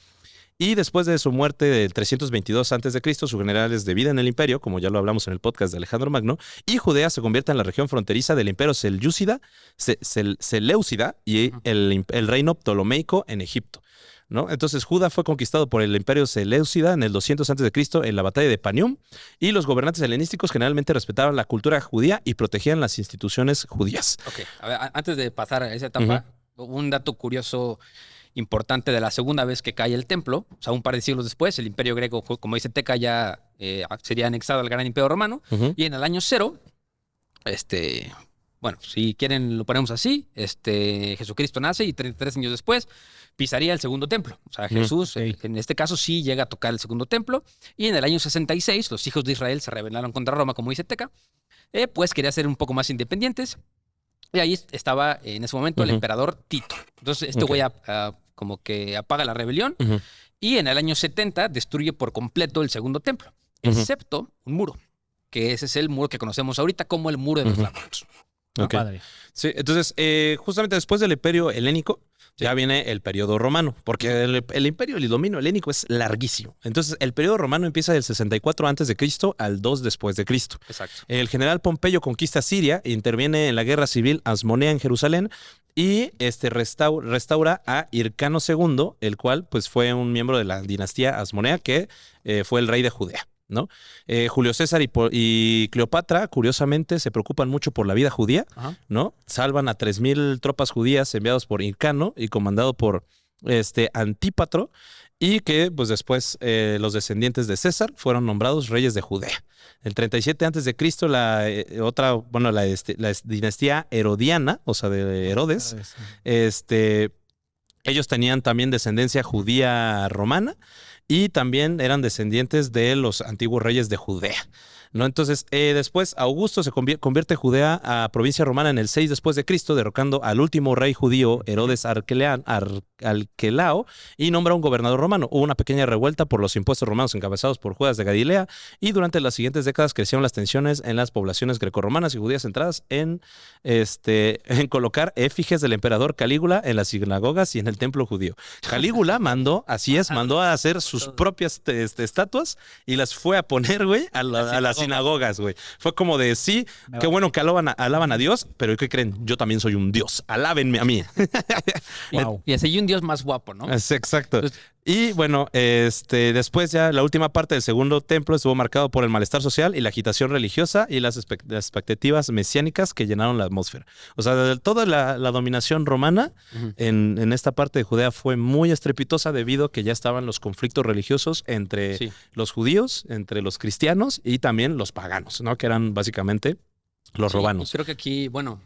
Y después de su muerte del 322 a.C., sus generales dividen el imperio, como ya lo hablamos en el podcast de Alejandro Magno, y Judea se convierte en la región fronteriza del imperio Seleucida y el reino ptolomeico en Egipto, ¿no? Entonces Judá fue conquistado por el imperio Seleucida en el 200 a.C. en la batalla de Panium, y los gobernantes helenísticos generalmente respetaban la cultura judía y protegían las instituciones judías.
Ok, a ver, antes de pasar a esa etapa, un dato curioso importante de la segunda vez que cae el templo, o sea, un par de siglos después, el imperio griego, como dice Teca, ya sería anexado al gran imperio romano, y en el año 0, bueno, si quieren lo ponemos así, Jesucristo nace y 33 años después pisaría el segundo templo. O sea, Jesús, en este caso, sí llega a tocar el segundo templo, y en el año 66 los hijos de Israel se rebelaron contra Roma, como dice Teca, pues quería ser un poco más independientes, y ahí estaba en ese momento el emperador Tito. Entonces este güey como que apaga la rebelión y en el año 70 destruye por completo el segundo templo, excepto un muro, que ese es el muro que conocemos ahorita como el muro de los lamentos.
Okay.
Padre.
Sí, entonces, justamente después del imperio helénico, ya viene el periodo romano, porque el imperio, el dominio helénico es larguísimo. Entonces, el periodo romano empieza del 64 a.C. al 2 después de Cristo.
Exacto.
El general Pompeyo conquista Siria, interviene en la guerra civil asmonea en Jerusalén y restaura a Hircano II, el cual pues fue un miembro de la dinastía asmonea que fue el rey de Judea. ¿no? Julio César y Cleopatra, curiosamente, se preocupan mucho por la vida judía,
Ajá.
¿no? Salvan a 3,000 tropas judías enviados por Hircano y comandado por Antípatro, y que pues después los descendientes de César fueron nombrados reyes de Judea. El 37 a.C., la dinastía herodiana, o sea, de Herodes, ellos tenían también descendencia judía romana y también eran descendientes de los antiguos reyes de Judea, ¿no? Entonces, después Augusto se convierte Judea a provincia romana en el 6 después de Cristo, derrocando al último rey judío, Herodes Arquelao, y nombra un gobernador romano. Hubo una pequeña revuelta por los impuestos romanos encabezados por Judas de Galilea, y durante las siguientes décadas crecieron las tensiones en las poblaciones grecorromanas y judías centradas en colocar efigies del emperador Calígula en las sinagogas y en el templo judío. Calígula mandó a hacer sus propias estatuas y las fue a poner, güey, a las sinagogas, güey. Fue como de, sí, qué bueno que alaban a Dios, pero ¿qué creen? Yo también soy un Dios. Alábenme a mí.
Wow.
Y así hay un dios más guapo, ¿no?
Es exacto.
Entonces-
Y bueno, después ya la última parte del segundo templo estuvo marcado por el malestar social y la agitación religiosa y las expectativas mesiánicas que llenaron la atmósfera. O sea, toda la dominación romana
Ujú.
en esta parte de Judea fue muy estrepitosa debido a que ya estaban los conflictos religiosos entre
Sí.
los judíos, entre los cristianos y también los paganos, ¿no? Que eran básicamente los
Sí,
romanos.
y creo que aquí, bueno,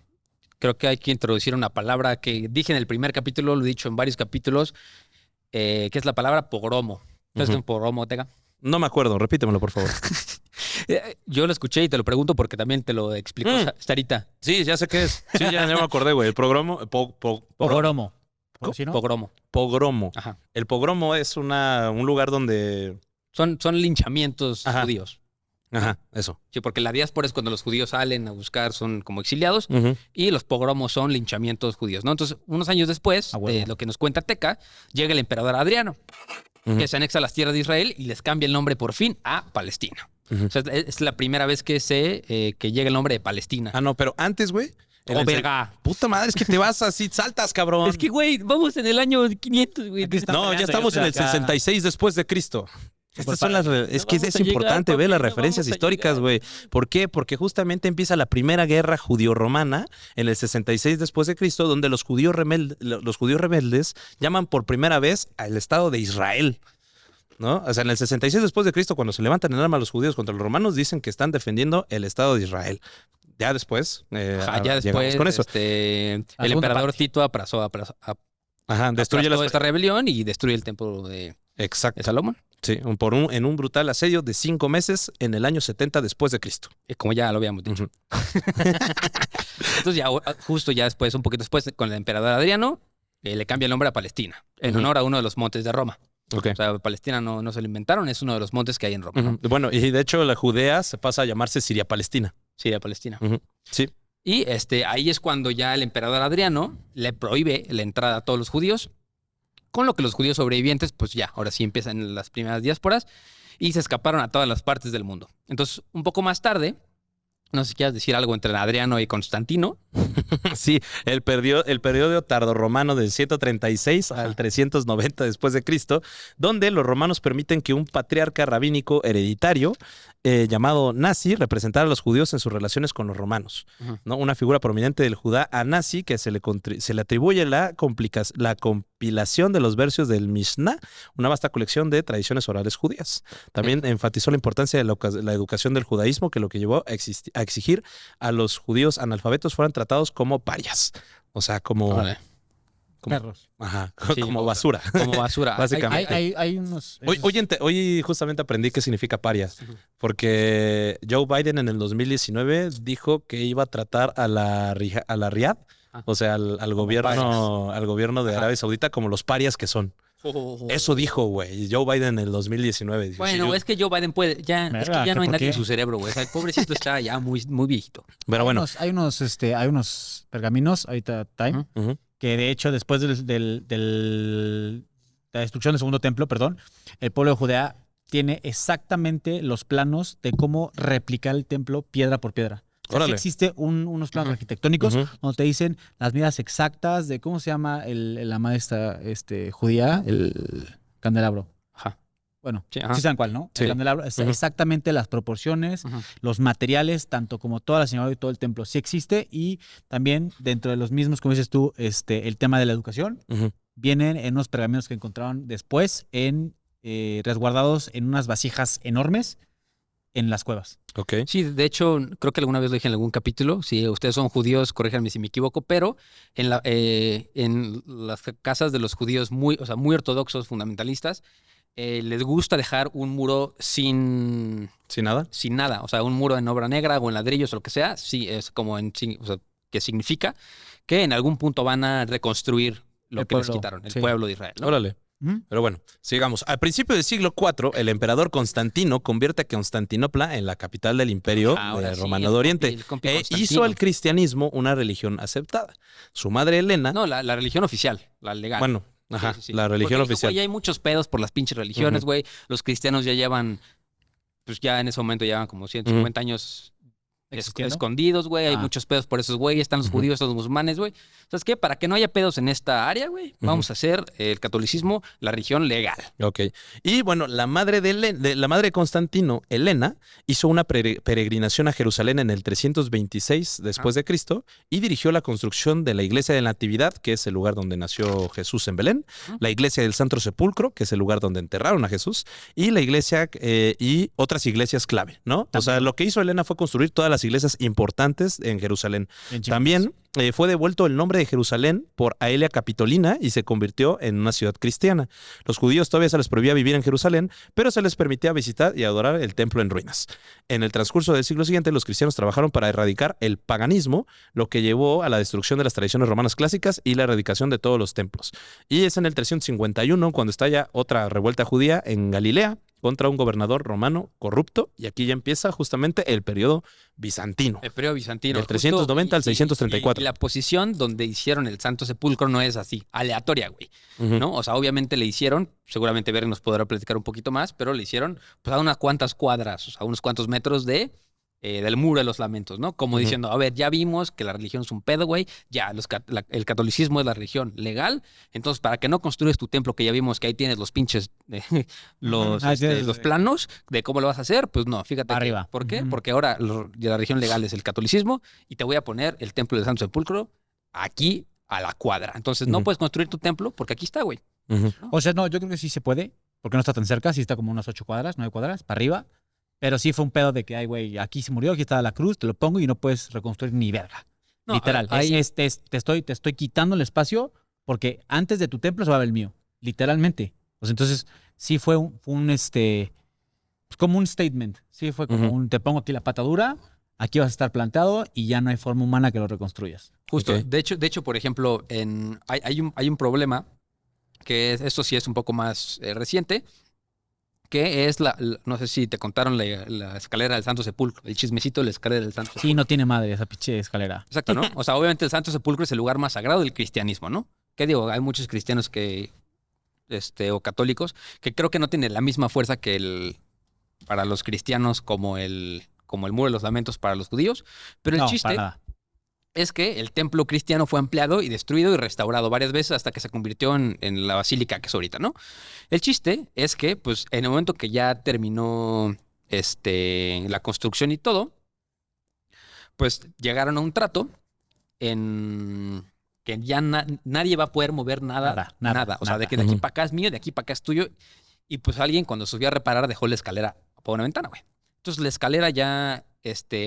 creo que hay que introducir una palabra que dije en el primer capítulo, lo he dicho en varios capítulos, que es la palabra pogromo. ¿Sabes qué es un pogromo, Tega?
No me acuerdo, repítemelo, por favor.
Yo lo escuché y te lo pregunto porque también te lo explicó Sarita.
Sí, ya sé qué es. Sí, ya me acordé, güey. El pogromo.
Pogromo.
¿Cómo?
¿Sí, no?
Pogromo.
Pogromo.
Ajá.
El pogromo es un lugar donde...
Son linchamientos
Ajá.
judíos.
Ajá, eso.
Sí, porque la diáspora es cuando los judíos salen a buscar, son como exiliados,
Ujú.
y los pogromos son linchamientos judíos, ¿no? Entonces, unos años después,
A huevo.
lo que nos cuenta Teca, llega el emperador Adriano,
Ujú.
que se anexa a las tierras de Israel y les cambia el nombre por fin a Palestina.
Ujú.
O sea, es la primera vez que que llega el nombre de Palestina.
Ah, no, pero antes, güey. en
¡Oh,
el-
verga!
Puta madre, es que te vas así, saltas, cabrón.
Es que, güey, vamos en el año 500, güey.
Aquí está.
No, ya
peleando,
estamos
yo
en el
estoy acá.
66 después de Cristo. Estas son es que
vamos
es
a llegar,
importante ver
papi,
las
no
referencias
vamos a
históricas,
llegar.
güey. ¿Por qué? Porque justamente empieza la primera guerra judío-romana en el 66 después de Cristo, donde los judíos rebeldes llaman por primera vez al Estado de Israel, ¿no? O sea, en el 66 después de Cristo, cuando se levantan en armas los judíos contra los romanos, dicen que están defendiendo el Estado de Israel. Ya después,
Ajá, ya
llegamos
después,
con eso.
el
segunda
emperador
parte.
Tito aplazó
Ajá, destruye
toda
las...
esta rebelión y destruye el templo de
Exacto.
Salomón.
Sí, en un brutal asedio de 5 meses en el año 70 después de Cristo.
Como ya lo habíamos dicho.
Ujú.
Entonces ya justo ya después, un poquito después, con el emperador Adriano, le cambia el nombre a Palestina, en
Ujú.
honor a uno de los montes de Roma.
Ok.
O sea, Palestina no se lo inventaron, es uno de los montes que hay en Roma. ¿no?
Ujú. Bueno, y de hecho la Judea se pasa a llamarse Siria-Palestina.
Siria, Palestina.
Ujú. Sí.
Y ahí es cuando ya el emperador Adriano le prohíbe la entrada a todos los judíos, con lo que los judíos sobrevivientes, pues ya, ahora sí empiezan las primeras diásporas y se escaparon a todas las partes del mundo. Entonces, un poco más tarde, no sé si quieres decir algo entre Adriano y Constantino.
Sí, el periodo tardorromano del 136 al 390 después de Cristo, donde los romanos permiten que un patriarca rabínico hereditario llamado Nasi representara a los judíos en sus relaciones con los romanos,
Ujú.
¿no? Una figura prominente del Judá a Nasi que se le atribuye la compilación de los versos del Mishnah, una vasta colección de tradiciones orales judías. También enfatizó la importancia de la educación del judaísmo, que lo que llevó a exigir a los judíos analfabetos fueran tratados como parias. O sea, como...
Órale.
Perros.
Ajá,
Sí,
como basura.
Como basura.
Básicamente.
Hay unos.
Hoy justamente aprendí qué significa paria, porque Joe Biden en el 2019 dijo que iba a tratar a la Riad, o sea, al gobierno de Arabia Saudita como los parias que son. Eso dijo, güey, Joe Biden en el 2019. Dijo,
Bueno,
sí,
es que Joe Biden puede, ya, es que
Verga,
ya no hay
¿por
nadie
qué?
en su cerebro, güey. O sea, el pobrecito está ya muy, muy viejito.
pero bueno.
Hay unos pergaminos, ahorita time,
Ujú.
Ujú.
que de hecho después de la destrucción del segundo templo, perdón, el pueblo de Judea tiene exactamente los planos de cómo replicar el templo piedra por piedra. O sea, sí
Órale.
existe unos planos arquitectónicos
Ujú.
donde te dicen las medidas exactas de cómo se llama la maestra judía, el candelabro.
Ajá.
Bueno,
Sí,
sí,
ajá.
saben cuál, ¿no?
Sí.
El candelabro, es
Ujú.
exactamente las proporciones,
Ujú.
los materiales, tanto como toda la sinagoga y todo el templo, sí existe. Y también dentro de los mismos, como dices tú, el tema de la educación,
Ujú.
vienen en unos pergaminos que encontraron después resguardados en unas vasijas enormes en las cuevas.
Ok.
Sí, de hecho, creo que alguna vez lo dije en algún capítulo. Si ustedes son judíos, corríjanme si me equivoco, pero en las casas de los judíos o sea, muy ortodoxos, fundamentalistas, les gusta dejar un muro sin
¿Sin nada?
nada. O sea, un muro en obra negra o en ladrillos o lo que sea. Sí, es como o sea, que significa que en algún punto van a reconstruir lo
El
que les
pueblo,
quitaron, el
sí.
pueblo de Israel, ¿no?
Órale.
Ujú.
Pero bueno, sigamos. Al principio del siglo IV, el emperador Constantino convierte a Constantinopla en la capital del imperio
Ahora sí,
romano
el
de Oriente
compi
e
Constantino.
hizo al cristianismo una religión aceptada. Su madre Helena,
No, la religión oficial, la legal.
bueno,
Sí,
ajá,
sí, sí.
la religión
Porque,
oficial.
güey, hay muchos pedos por las pinches religiones,
Ujú.
güey. Los cristianos ya llevan, pues ya en ese momento llevan como 150 años
¿Existiendo?
escondidos, güey. Hay
Ah.
muchos pedos por esos güeyes. Están los
Ujú.
judíos, están los musulmanes, güey. ¿Sabes qué? Para que no haya pedos en esta área, güey, vamos a hacer el catolicismo la religión legal.
Ok. Y bueno, la madre la madre de Constantino, Helena, hizo una peregrinación a Jerusalén en el 326 después de Cristo y dirigió la construcción de la iglesia de la Natividad, que es el lugar donde nació Jesús en Belén,
Ujú.
la iglesia del Santo Sepulcro, que es el lugar donde enterraron a Jesús, y la iglesia y otras iglesias clave, ¿no? O sea,
También.
lo que hizo Helena fue construir todas las iglesias importantes en Jerusalén.
Bien chingones.
También fue devuelto el nombre de Jerusalén por Aelia Capitolina y se convirtió en una ciudad cristiana. Los judíos todavía se les prohibía vivir en Jerusalén, pero se les permitía visitar y adorar el templo en ruinas. En el transcurso del siglo siguiente, los cristianos trabajaron para erradicar el paganismo, lo que llevó a la destrucción de las tradiciones romanas clásicas y la erradicación de todos los templos. Y es en el 351 cuando estalla otra revuelta judía en Galilea contra un gobernador romano corrupto, y aquí ya empieza justamente el periodo bizantino.
El periodo bizantino.
Del
justo,
390 al
y
634.
la posición donde hicieron el Santo Sepulcro no es así, aleatoria, güey.
Ujú.
¿No? O sea, obviamente le hicieron, seguramente Berry nos podrá platicar un poquito más, pero le hicieron pues a unas cuantas cuadras, o sea, a unos cuantos metros del muro de los lamentos, ¿no? Como
Ujú.
diciendo, a ver, ya vimos que la religión es un pedo, güey, ya el catolicismo es la religión legal, entonces para que no construyes tu templo, que ya vimos que ahí tienes los pinches,
Ah, tienes-
los planos de cómo lo vas a hacer, pues no, fíjate.
Arriba.
¿Por qué?
Ujú.
Porque ahora la religión legal es el catolicismo y te voy a poner el templo del Santo Sepulcro aquí a la cuadra. Entonces no
Ujú.
puedes construir tu templo porque aquí está, güey.
Ujú.
O sea, no, yo creo que sí se puede, porque no está tan cerca, sí está como unas 8 cuadras, 9 cuadras, para arriba. Pero sí fue un pedo de que, ay, güey, aquí se murió, aquí está la cruz, te lo pongo y no puedes reconstruir ni verga.
No,
Literal.
hay-
Te estoy quitando el espacio porque antes de tu templo se va a ver el mío. Literalmente. Pues entonces, sí fue pues como un statement. Sí fue como
Ujú.
te pongo aquí la pata dura, aquí vas a estar plantado y ya no hay forma humana que lo reconstruyas.
Justo.
Ok.
De hecho, por ejemplo, hay un problema que esto sí es un poco más reciente, que es no sé si te contaron la escalera del Santo Sepulcro, el chismecito de la escalera del Santo
Sí,
Sepulcro.
no tiene madre esa pinche escalera.
Exacto, ¿no? O sea, obviamente el Santo Sepulcro es el lugar más sagrado del cristianismo, ¿no? ¿Qué digo? Hay muchos cristianos o católicos, que creo que no tiene la misma fuerza para los cristianos como el Muro de los Lamentos para los judíos, pero el
No,
chiste
para nada.
es que el templo cristiano fue ampliado y destruido y restaurado varias veces hasta que se convirtió en la basílica que es ahorita, ¿no? El chiste es que, pues, en el momento que ya terminó la construcción y todo, pues llegaron a un trato en que ya nadie va a poder mover nada. O sea, de que de aquí
Ujú.
para acá es mío, de aquí para acá es tuyo. Y pues alguien cuando subió a reparar dejó la escalera por una ventana, güey. Entonces la escalera ya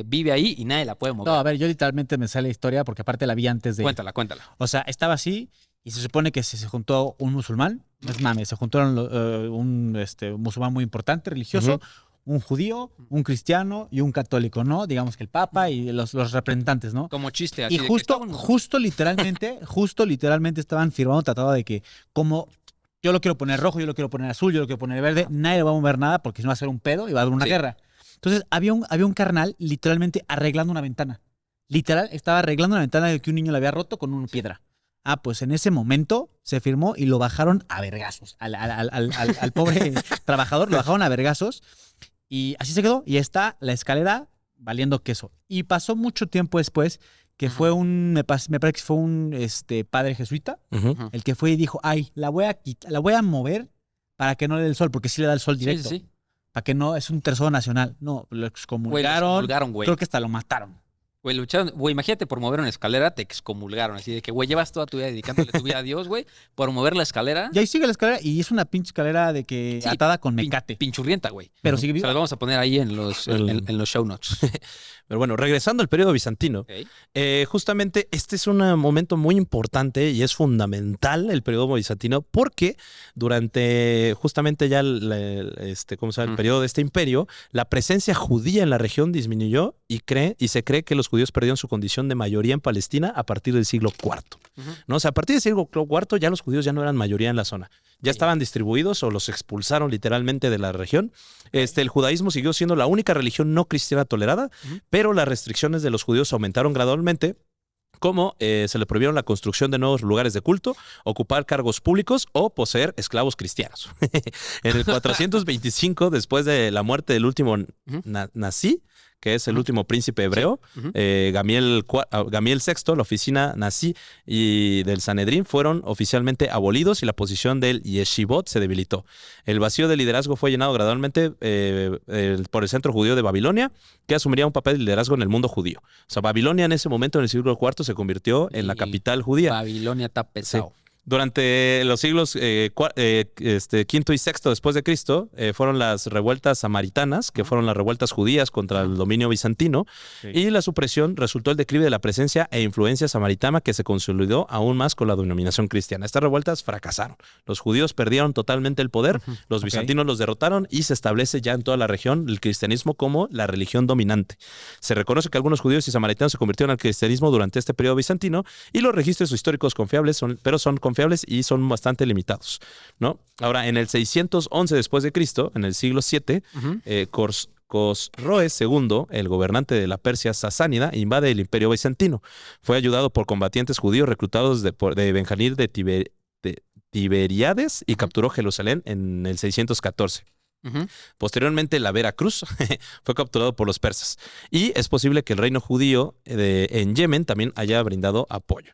vive ahí y nadie la puede mover.
No, a ver, yo literalmente me sale la historia porque aparte la vi antes de.
Cuéntala.
O sea, estaba así y se supone que se juntó un musulmán. No es mames, se juntaron un musulmán muy importante, religioso, un judío, un cristiano y un católico, ¿no? Digamos que el papa y los representantes, ¿no?
Como chiste así.
Y
de que
justo,
estábamos-
justo literalmente estaban firmando tratado de que como yo lo quiero poner rojo, yo lo quiero poner azul, yo lo quiero poner verde, nadie va a mover nada porque si no va a ser un pedo y va a haber una
Sí.
guerra. Entonces había un carnal literalmente arreglando una ventana. Literal, estaba arreglando una ventana que un niño le había roto con una piedra. Ah, pues en ese momento se firmó y lo bajaron a vergazos. Al pobre trabajador lo bajaron a vergazos y así se quedó. Y está la escalera valiendo queso. Y pasó mucho tiempo después que
Ujú.
fue me parece que fue un padre jesuita
Ujú.
Ujú.
el que fue y dijo, ay, la voy a mover para que no le dé el sol, porque sí le da el sol directo.
Sí, sí, sí.
Para que no, es un tesoro nacional. No, lo
Güey, lo
excomulgaron.
excomulgaron, güey.
Creo que hasta lo mataron.
Güey, lucharon. Güey, imagínate por mover una escalera, te excomulgaron. Así de que, güey, llevas toda tu vida dedicándole tu vida a Dios, güey, por mover la escalera.
Y ahí sigue la escalera y es una pinche escalera de que
Sí,
atada con mecate.
Pinchurrienta, güey.
Pero sigue
Se
viva.
las vamos a poner ahí en los show notes.
Pero bueno, regresando al periodo bizantino,
Ok.
justamente este es un momento muy importante y es fundamental el periodo bizantino porque durante justamente ya ¿cómo se llama? El periodo de este imperio, la presencia judía en la región disminuyó y se cree que los judíos perdieron su condición de mayoría en Palestina a partir del siglo IV.
Ujú.
¿No? O sea, a partir del siglo IV ya los judíos ya no eran mayoría en la zona. Ya
Sí.
estaban distribuidos o los expulsaron literalmente de la región. El judaísmo siguió siendo la única religión no cristiana tolerada,
Ujú.
pero las restricciones de los judíos aumentaron gradualmente, como se le prohibieron la construcción de nuevos lugares de culto, ocupar cargos públicos o poseer esclavos cristianos. En el 425, después de la muerte del último nazi, que es el
Ujú.
último príncipe hebreo,
Ujú.
Gamiel VI, la oficina nazi y del Sanedrín fueron oficialmente abolidos y la posición del yeshivot se debilitó. El vacío de liderazgo fue llenado gradualmente por el centro judío de Babilonia, que asumiría un papel de liderazgo en el mundo judío. O sea, Babilonia en ese momento, en el siglo IV, se convirtió en la
Y
capital judía.
Babilonia está pesado.
Durante los siglos V y VI después de Cristo fueron las revueltas samaritanas, que fueron las revueltas judías contra el dominio bizantino, y la supresión resultó el declive de la presencia e influencia samaritana que se consolidó aún más con la denominación cristiana. Estas revueltas fracasaron. Los judíos perdieron totalmente el poder, los bizantinos los derrotaron y se establece ya en toda la región el cristianismo como la religión dominante. Se reconoce que algunos judíos y samaritanos se convirtieron al cristianismo durante este periodo bizantino y los registros históricos confiables son confiables y son bastante limitados, ¿no? Ahora, en el 611 después de Cristo, en el siglo VII,
Ujú.
Cosroes II, el gobernante de la Persia sasánida, invade el imperio bizantino. Fue ayudado por combatientes judíos reclutados de Benjamín de Tiberíades y capturó Jerusalén en el 614.
Ujú.
Posteriormente, la Veracruz fue capturado por los persas. Y es posible que el reino judío en Yemen también haya brindado apoyo,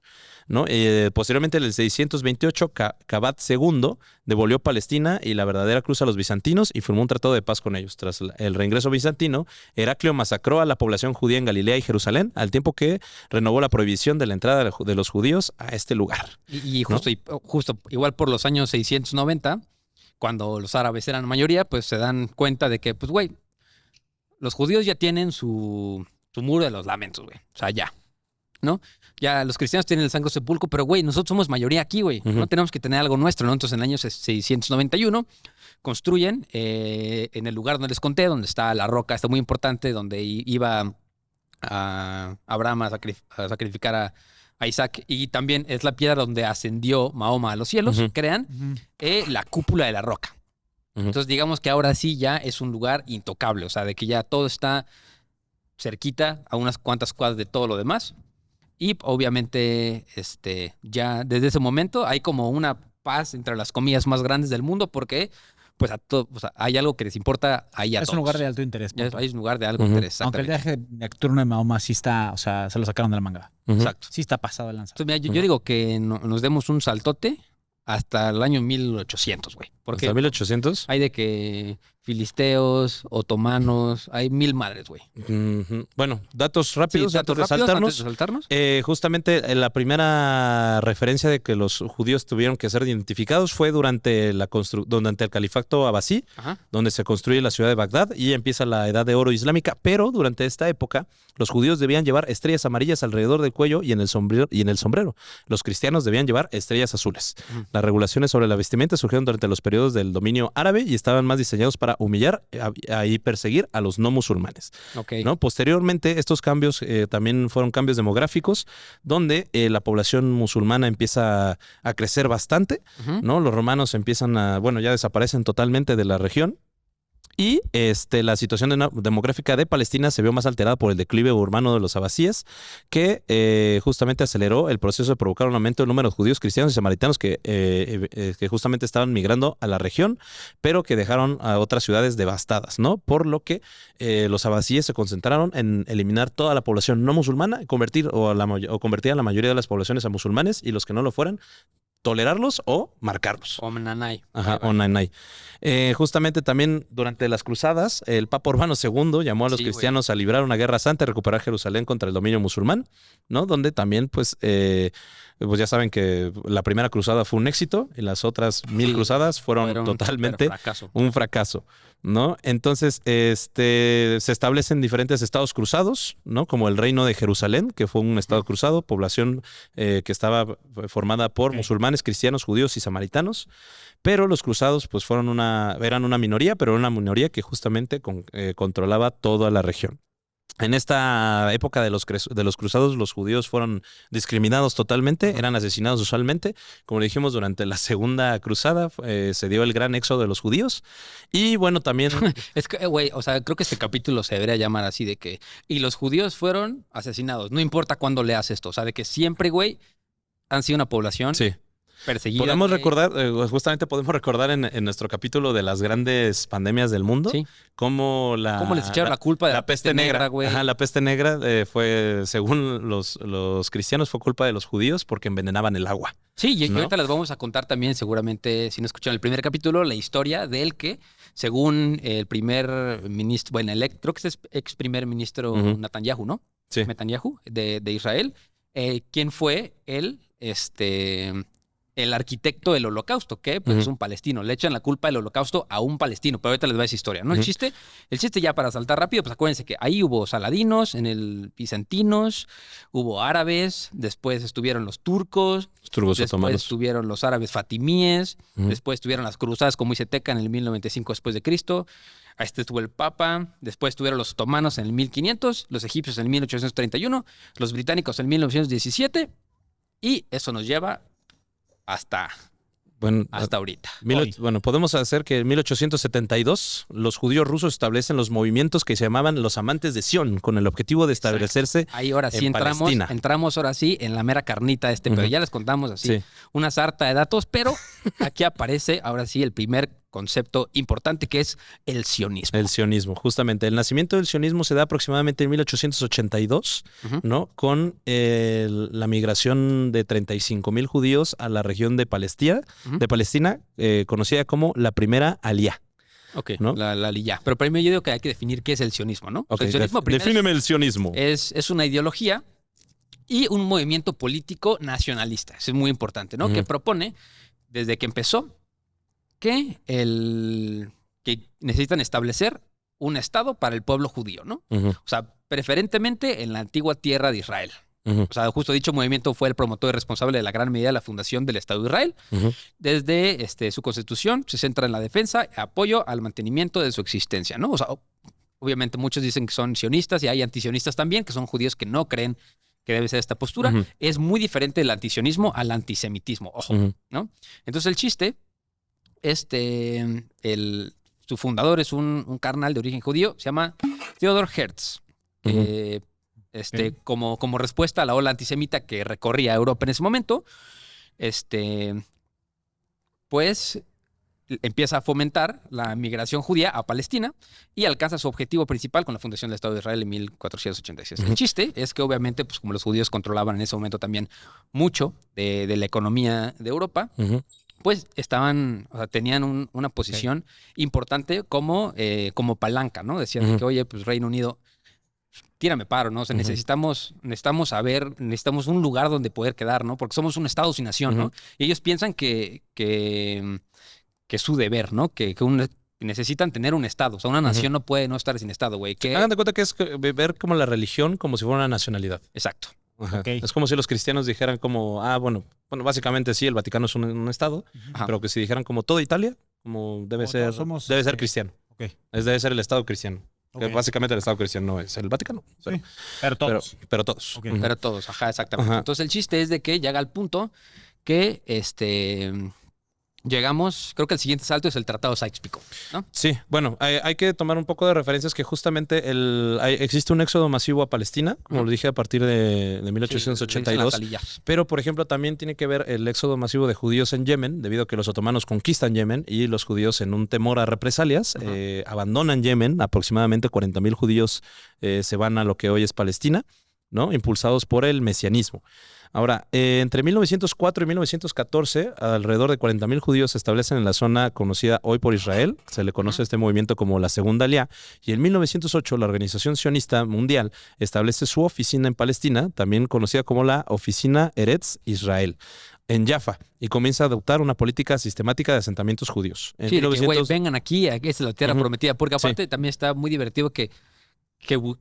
¿no? Posteriormente, en el 628, Cabat II devolvió Palestina y la verdadera cruz a los bizantinos y firmó un tratado de paz con ellos. Tras el reingreso bizantino, Heraclio masacró a la población judía en Galilea y Jerusalén, al tiempo que renovó la prohibición de la entrada de los judíos a este lugar.
Y justo igual por los años 690, cuando los árabes eran mayoría, pues se dan cuenta de que, pues, güey, los judíos ya tienen su muro de los lamentos, güey. O sea, ya, ¿no? Ya los cristianos tienen el Santo Sepulcro, pero, güey, nosotros somos mayoría aquí, güey.
Ujú.
No tenemos que tener algo nuestro, ¿no? Entonces, en el año 691, construyen en el lugar donde les conté, donde está la roca, está muy importante, donde iba Abraham a sacrificar a Isaac, y también es la piedra donde ascendió Mahoma a los cielos,
Ujú.
crean la cúpula de la roca.
Ujú.
Entonces, digamos que ahora sí ya es un lugar intocable, o sea, de que ya todo está cerquita a unas cuantas cuadras de todo lo demás. Y obviamente, ya desde ese momento hay como una paz entre las comillas más grandes del mundo, porque pues o sea, hay algo que les importa ahí a
Es
todos.
un lugar de alto interés.
Ya
punto.
es un lugar de algo
Ujú.
interés,
Aunque el
exactamente.
viaje nocturno de Mahoma sí está, o sea, se lo sacaron de la manga.
Ujú.
Exacto.
Sí está pasado de lanza.
Entonces, mira, yo digo que nos demos un saltote hasta el año 1800, güey. Porque
¿Hasta 1800?
hay de que filisteos, otomanos, hay mil madres, güey.
Ujú. Bueno, datos rápidos
Sí,
antes de
datos rápidos
saltarnos.
antes de saltarnos.
Justamente la primera referencia de que los judíos tuvieron que ser identificados fue durante el califato abasí,
Ajá.
donde se construye la ciudad de Bagdad y empieza la edad de oro islámica, pero durante esta época los judíos debían llevar estrellas amarillas alrededor del cuello y en el sombrero. Los cristianos debían llevar estrellas azules.
Ujú.
Las regulaciones sobre la vestimenta surgieron durante los periodos del dominio árabe y estaban más diseñados para humillar y perseguir a los no musulmanes,
Ok.
¿no? Posteriormente, estos cambios también fueron cambios demográficos, donde la población musulmana empieza a crecer bastante,
Ujú.
¿no? Los romanos empiezan ya desaparecen totalmente de la región. Y la situación demográfica de Palestina se vio más alterada por el declive urbano de los abasíes, que justamente aceleró el proceso de provocar un aumento del número de judíos, cristianos y samaritanos que justamente estaban migrando a la región, pero que dejaron a otras ciudades devastadas, ¿no? Por lo que los abasíes se concentraron en eliminar toda la población no musulmana, convertir a la mayoría de las poblaciones a musulmanes, y los que no lo fueran tolerarlos o marcarlos.
Omenanay.
Ajá, Onanay. Justamente también durante las cruzadas, el Papa Urbano II llamó a los
Sí,
cristianos a librar una guerra santa y recuperar Jerusalén contra el dominio musulmán, ¿no? Donde también, pues ya saben que la primera cruzada fue un éxito y las otras 1000
Sí,
cruzadas fueron
Fueron
totalmente
fracaso.
un fracaso, ¿no? Entonces, se establecen diferentes estados cruzados, ¿no? Como el Reino de Jerusalén, que fue un estado cruzado, población que estaba formada por musulmanes, cristianos, judíos y samaritanos. Pero los cruzados, pues, eran una minoría, pero una minoría que justamente controlaba toda la región. En esta época de los cruzados, los judíos fueron discriminados totalmente, eran asesinados usualmente. Como dijimos, durante la segunda cruzada se dio el gran éxodo de los judíos. Y bueno, también...
Es que, güey, o sea, creo que este capítulo se debería llamar así de que... Y los judíos fueron asesinados. No importa cuándo leas esto. O sea, de que siempre, güey, han sido una población
Sí.
perseguida.
Podemos
güey.
recordar, justamente podemos recordar en nuestro capítulo de las grandes pandemias del mundo,
Sí.
cómo
¿Cómo les echaron la culpa de
la peste negra,
güey?
Ajá, la peste negra fue, según los cristianos, fue culpa de los judíos porque envenenaban el agua.
Sí, y
¿no?
ahorita les vamos a contar también, seguramente, si no escucharon el primer capítulo, la historia del que, según el primer ministro, bueno, creo que es ex primer ministro
Ujú.
Netanyahu, ¿no?
Sí.
Netanyahu, de Israel, ¿quién fue el arquitecto del holocausto? Que pues
Ujú.
es un palestino. Le echan la culpa del holocausto a un palestino, pero ahorita les va esa historia, ¿no?
Ujú.
El chiste ya para saltar rápido, pues acuérdense que ahí hubo saladinos, en el bizantinos, hubo árabes, después estuvieron los turcos,
Los turcos
después
otomanos.
estuvieron los árabes fatimíes,
Ujú.
después estuvieron las cruzadas, como dice Teca, en el 1095 después de Cristo. Ahí estuvo el Papa, después estuvieron los otomanos en el 1500, los egipcios en el 1831, los británicos en el 1917, y eso nos lleva hasta
Bueno,
ahorita.
Bueno, podemos hacer que en 1872 los judíos rusos establecen los movimientos que se llamaban los amantes de Sion, con el objetivo de establecerse
Ahí ahora sí
en Palestina.
entramos ahora sí en la mera carnita de este, pero
Ujú.
ya les contamos así
Sí.
una sarta de datos, pero aquí aparece ahora sí el primer concepto importante que es el sionismo.
El sionismo, justamente. El nacimiento del sionismo se da aproximadamente en 1882,
Ujú.
¿no? Con la migración de 35,000 judíos a la región de Palestina,
Ujú.
conocida como la primera Aliyá.
Ok,
¿no?
la lilla. Pero primero yo digo que hay que definir qué es el sionismo, ¿no? O sea,
Ok,
el sionismo primero
defíneme el sionismo.
es una ideología y un movimiento político nacionalista. Eso es muy importante, ¿no?
Ujú.
Que propone, desde que empezó, que necesitan establecer un estado para el pueblo judío, ¿no?
Ujú,
O sea, preferentemente en la antigua tierra de Israel.
ujú,
O sea, justo dicho movimiento fue el promotor y responsable de la gran medida de la fundación del Estado de Israel.
ujú.
Desde su constitución se centra en la defensa y apoyo al mantenimiento de su existencia, ¿no? O sea, obviamente muchos dicen que son sionistas y hay antisionistas también, que son judíos que no creen que debe ser esta postura.
Ujú.
Es muy diferente el antisionismo al antisemitismo, ojo,
Ujú.
¿no? Entonces el chiste, su fundador es un carnal de origen judío, se llama Theodor Herz.
Ujú.
Como respuesta a la ola antisemita que recorría Europa en ese momento, pues empieza a fomentar la migración judía a Palestina y alcanza su objetivo principal con la fundación del Estado de Israel en 1486.
Ujú.
El chiste es que obviamente, pues como los judíos controlaban en ese momento también mucho de la economía de Europa,
Ujú.
pues tenían una posición importante como palanca, ¿no? Decían de
Ujú.
que, oye, pues Reino Unido, tírame paro, ¿no? O sea,
Ujú.
necesitamos un lugar donde poder quedar, ¿no? Porque somos un Estado sin nación, ¿no?
Ujú.
Y ellos piensan que es su deber, ¿no? Que necesitan tener un Estado. O sea, una nación no puede no estar sin Estado, güey.
Hagan de cuenta que es ver como la religión como si fuera una nacionalidad.
Exacto.
Ajá.
Ok.
Es como si los cristianos dijeran como, bueno, básicamente sí, el Vaticano es un estado,
Ajá.
pero que si dijeran como toda Italia, como debe
Como
ser,
todos somos,
debe ser cristiano.
Ok.
Debe ser el estado cristiano. Que
Ok.
básicamente el estado cristiano no es el Vaticano. Pero,
Sí, pero todos.
pero todos.
Ok.
Ujú.
Pero todos, ajá, exactamente.
Ajá.
Entonces el chiste es de que llega al punto que llegamos, creo que el siguiente salto es el Tratado Sykes-Picot, ¿no?
Sí, bueno, hay que tomar un poco de referencias que justamente existe un éxodo masivo a Palestina, como
Ujú.
lo dije, a partir de 1882.
Sí, Natalia.
Pero, por ejemplo, también tiene que ver el éxodo masivo de judíos en Yemen, debido a que los otomanos conquistan Yemen y los judíos, en un temor a represalias,
Ajá.
abandonan Yemen. Aproximadamente 40,000 judíos se van a lo que hoy es Palestina. ¿no? Impulsados por el mesianismo. Ahora, entre 1904 y 1914, alrededor de 40,000 judíos se establecen en la zona conocida hoy por Israel. Se le conoce a este movimiento como la Segunda Aliá. Y en 1908, la Organización Sionista Mundial establece su oficina en Palestina, también conocida como la Oficina Eretz Israel, en Jaffa, y comienza a adoptar una política sistemática de asentamientos judíos. En
Sí, de que,
1900
güey, vengan aquí, esta es la tierra prometida. Porque aparte también está muy divertido que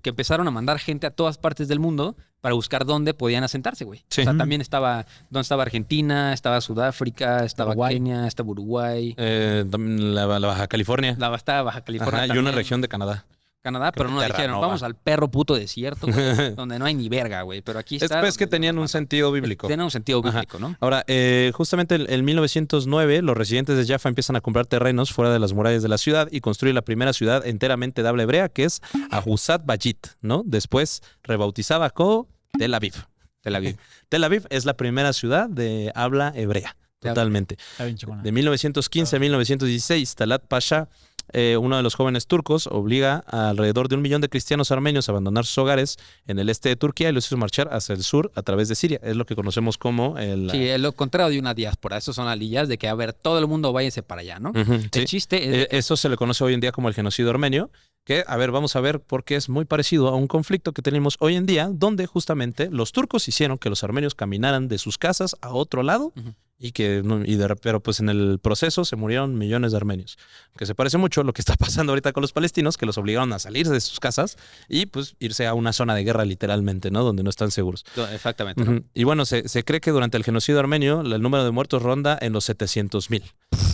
empezaron a mandar gente a todas partes del mundo para buscar dónde podían asentarse, güey.
Sí.
O sea, también donde estaba Argentina, estaba Sudáfrica, estaba
Uruguay.
Kenia, estaba Uruguay,
también la Baja California.
estaba Baja California
Ajá, y una
también,
región de Canadá.
Canadá, pero no dijeron,
Terranova.
vamos al perro puto desierto, güey, donde no hay ni verga, güey. Pero aquí está.
Es que tenían un sentido bíblico.
Tiene un sentido
Ajá.
bíblico, ¿no?
Ahora, justamente en 1909, los residentes de Jaffa empiezan a comprar terrenos fuera de las murallas de la ciudad y construyen la primera ciudad enteramente de habla hebrea, que es Ahuzat Bayit, ¿no? Después rebautizada como Tel Aviv.
Tel Aviv.
Tel Aviv es la primera ciudad de habla hebrea, totalmente.
Está bien chingona.
De 1915 a 1916, Talat Pasha, uno de los jóvenes turcos, obliga a alrededor de 1 millón de cristianos armenios a abandonar sus hogares en el este de Turquía y los hizo marchar hacia el sur a través de Siria. Es lo que conocemos como el...
Sí, es lo contrario de una diáspora. Esas son aliyas de que, a ver, todo el mundo váyase para allá, ¿no?
Ujú, sí.
El chiste es...
Eso se le conoce hoy en día como el genocidio armenio, que, a ver, vamos a ver por qué es muy parecido a un conflicto que tenemos hoy en día, donde justamente los turcos hicieron que los armenios caminaran de sus casas a otro lado.
Ujú.
Y que pero pues en el proceso se murieron millones de armenios. Que se parece mucho a lo que está pasando ahorita con los palestinos, que los obligaron a salir de sus casas y pues irse a una zona de guerra literalmente, ¿no? Donde no están seguros.
Exactamente, ¿no?
Ujú. Y bueno, se cree que durante el genocidio armenio el número de muertos ronda en los 700,000,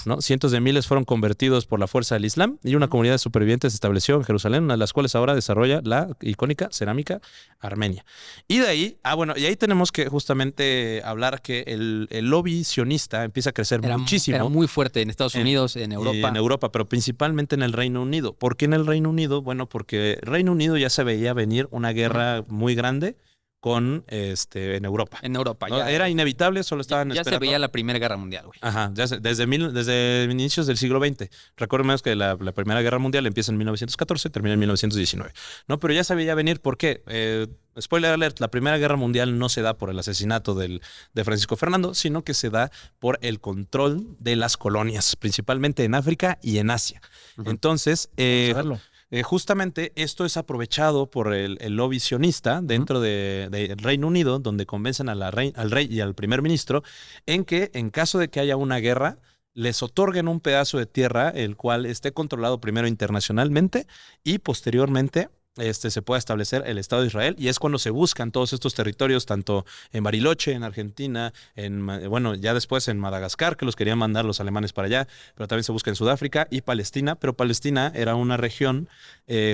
¿no? Cientos de miles fueron convertidos por la fuerza del Islam y una comunidad de supervivientes se estableció en Jerusalén, una de las cuales ahora desarrolla la icónica cerámica armenia. Y de ahí, y ahí tenemos que justamente hablar que el lobby sionista empieza a crecer muchísimo.
Era muy fuerte en Estados Unidos, en Europa.
Y en Europa, pero principalmente en el Reino Unido. ¿Por qué en el Reino Unido? Bueno, porque Reino Unido ya se veía venir una guerra muy grande en Europa.
En Europa,
¿No?
ya.
Era inevitable, solo estaban
Ya se
esperando.
veía la Primera Guerra Mundial, güey.
Ajá, desde inicios del siglo XX. Recordemos que la Primera Guerra Mundial empieza en 1914 y termina en 1919. ¿No? Pero ya se veía venir, ¿por qué? Spoiler alert, la Primera Guerra Mundial no se da por el asesinato de Francisco Fernando, sino que se da por el control de las colonias, principalmente en África y en Asia.
Ujú.
Vamos
Entonces,
a verlo.
justamente esto es aprovechado por el lobby sionista dentro del Reino Unido, donde convencen al rey y al primer ministro en que en caso de que haya una guerra, les otorguen un pedazo de tierra, el cual esté controlado primero internacionalmente y posteriormente se pueda establecer el Estado de Israel, y es cuando se buscan todos estos territorios, tanto en Bariloche, en Argentina, ya después en Madagascar, que los querían mandar los alemanes para allá, pero también se busca en Sudáfrica y Palestina, pero Palestina era una región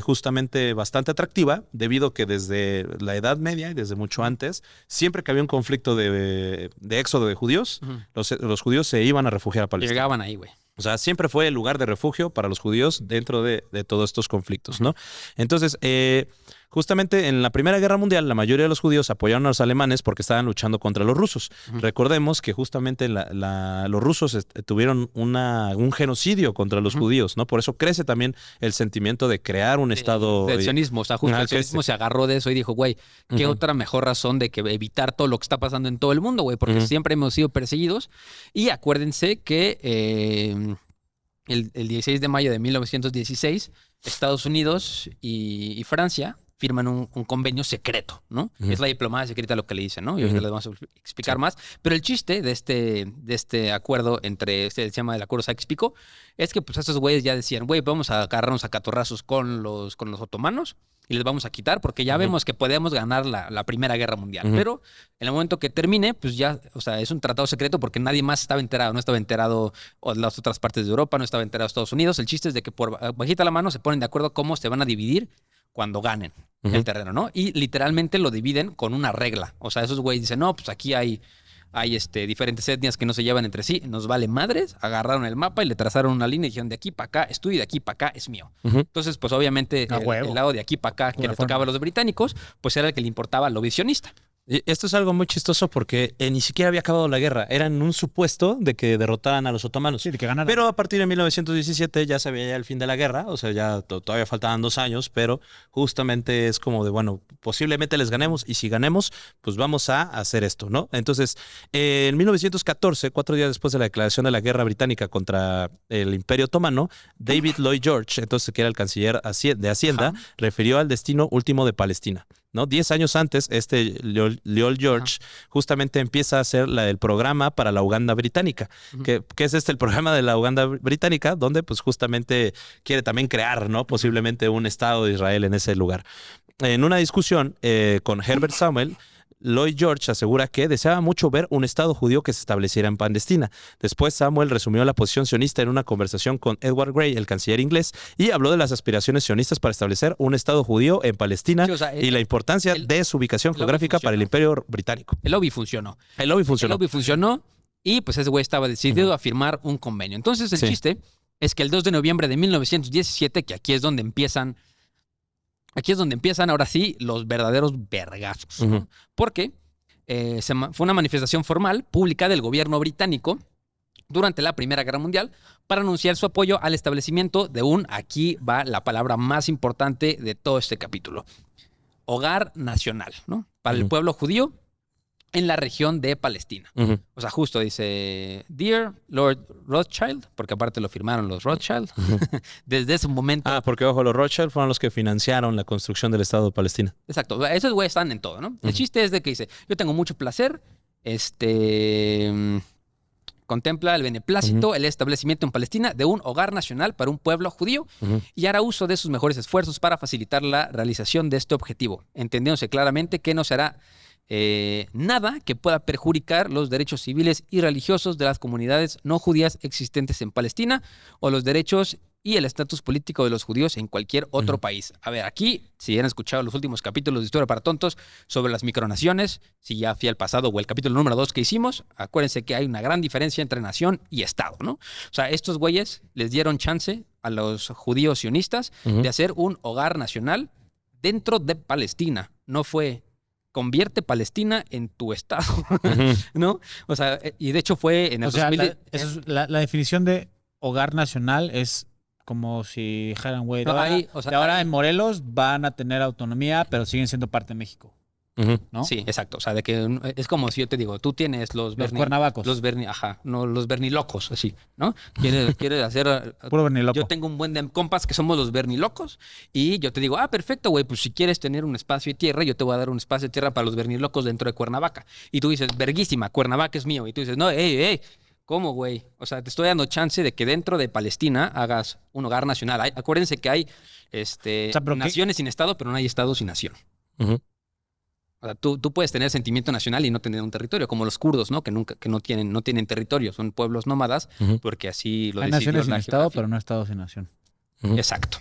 justamente bastante atractiva, debido a que desde la Edad Media y desde mucho antes, siempre que había un conflicto de éxodo de judíos,
Ujú.
los judíos se iban a refugiar a Palestina.
Llegaban ahí, güey.
O sea, siempre fue el lugar de refugio para los judíos dentro de todos estos conflictos, ¿no? Entonces, justamente en la Primera Guerra Mundial, la mayoría de los judíos apoyaron a los alemanes porque estaban luchando contra los rusos.
Ujú.
Recordemos que justamente los rusos tuvieron un genocidio contra los
Ujú.
judíos, ¿no? Por eso crece también el sentimiento de crear un estado...
Del sionismo. O sea, justo
Ajá,
el sionismo se agarró de eso y dijo, güey, ¿qué
Ujú.
otra mejor razón de que evitar todo lo que está pasando en todo el mundo, güey? Porque
Ujú.
siempre hemos sido perseguidos. Y acuérdense que el 16 de mayo de 1916, Estados Unidos y Francia firman un convenio secreto, ¿no?
Ujú.
Es la diplomacia secreta lo que le dicen, ¿no? Y ahorita
Ujú.
les vamos a explicar
Sí.
más. Pero el chiste de este acuerdo se llama el acuerdo Sykes-Picot, es que pues esos güeyes ya decían, güey, vamos a agarrarnos a catorrazos con los otomanos y les vamos a quitar porque ya
Ujú.
vemos que podemos ganar la Primera Guerra Mundial.
Ujú.
Pero en el momento que termine, pues ya, o sea, es un tratado secreto porque nadie más estaba enterado. No estaba enterado las otras partes de Europa, no estaba enterado Estados Unidos. El chiste es de que por bajita la mano se ponen de acuerdo cómo se van a dividir cuando ganen
Ujú.
el terreno, ¿no? Y literalmente lo dividen con una regla. O sea, esos güeyes dicen, no, pues aquí hay diferentes etnias que no se llevan entre sí, nos vale madres, agarraron el mapa y le trazaron una línea y dijeron, de aquí para acá es tuyo y de aquí para acá es mío.
Ujú.
Entonces, pues obviamente
A huevo.
el lado de aquí para acá que
Pura
le tocaba a los británicos, pues era el que le importaba al lobby sionista.
Y esto es algo muy chistoso porque ni siquiera había acabado la guerra. Era en un supuesto de que derrotaran a los otomanos.
Sí, de que ganaran.
Pero a partir de 1917 ya se veía el fin de la guerra. O sea, ya todavía faltaban 2 años, pero justamente es como de, bueno, posiblemente les ganemos. Y si ganemos, pues vamos a hacer esto, ¿no? Entonces, en 1914, 4 días después de la declaración de la guerra británica contra el Imperio Otomano, David Lloyd George, entonces que era el canciller de Hacienda, refirió al destino último de Palestina. ¿No? 10 años antes, Lloyd George justamente empieza a hacer el programa para la Uganda británica. Que es el programa de la Uganda británica, donde pues justamente quiere también crear, ¿no? Posiblemente un Estado de Israel en ese lugar. En una discusión con Herbert Samuel, Lloyd George asegura que deseaba mucho ver un Estado judío que se estableciera en Palestina. Después Samuel resumió la posición sionista en una conversación con Edward Grey, el canciller inglés, y habló de las aspiraciones sionistas para establecer un Estado judío en Palestina y la importancia de su ubicación geográfica para el Imperio Británico.
El lobby funcionó.
El lobby funcionó
Y pues ese güey estaba decidido a firmar un convenio. Entonces el chiste es que el 2 de noviembre de 1917, que aquí es donde empiezan ahora sí los verdaderos vergazos, ¿no? Porque fue una manifestación formal pública del gobierno británico durante la Primera Guerra Mundial para anunciar su apoyo al establecimiento de aquí va la palabra más importante de todo este capítulo, hogar nacional, ¿no? Para el pueblo judío en la región de Palestina. O sea, justo dice, Dear Lord Rothschild, porque aparte lo firmaron los Rothschild, desde ese momento...
porque ojo, los Rothschild fueron los que financiaron la construcción del Estado de Palestina.
Exacto, esos güeyes están en todo, ¿no? El chiste es de que dice, yo tengo mucho placer, contempla el beneplácito, el establecimiento en Palestina de un hogar nacional para un pueblo judío y hará uso de sus mejores esfuerzos para facilitar la realización de este objetivo, entendiéndose claramente que no será nada que pueda perjudicar los derechos civiles y religiosos de las comunidades no judías existentes en Palestina o los derechos y el estatus político de los judíos en cualquier otro país. A ver, aquí, si han escuchado los últimos capítulos de Historia para Tontos sobre las micronaciones, si ya fui al pasado o el capítulo número 2 que hicimos, acuérdense que hay una gran diferencia entre nación y Estado, ¿no? O sea, estos güeyes les dieron chance a los judíos sionistas de hacer un hogar nacional dentro de Palestina. No fue... convierte Palestina en tu estado, ¿no? O sea, y de hecho fue en el 2000...
La definición de hogar nacional es como si dijeran, güey, ahora en Morelos van a tener autonomía, pero siguen siendo parte de México. ¿No?
Sí, exacto. O sea, de que es como si yo te digo, tú tienes los
cuernavacos.
Los vernilocos, así, ¿no? Quieres hacer...
Puro verniloco.
Yo tengo un buen de compas que somos los vernilocos y yo te digo, perfecto, güey, pues si quieres tener un espacio de tierra, yo te voy a dar un espacio de tierra para los vernilocos dentro de Cuernavaca. Y tú dices, verguísima, Cuernavaca es mío. Y tú dices, no, ¿cómo, güey? O sea, te estoy dando chance de que dentro de Palestina hagas un hogar nacional. Acuérdense que hay naciones sin Estado, pero no hay Estado sin nación. O sea, tú puedes tener sentimiento nacional y no tener un territorio, como los kurdos, ¿no? Que no tienen territorio, son pueblos nómadas, porque así lo
hay
decidió
naciones sin
la
Estado,
geografía.
pero no Estado sin nación.
Exacto.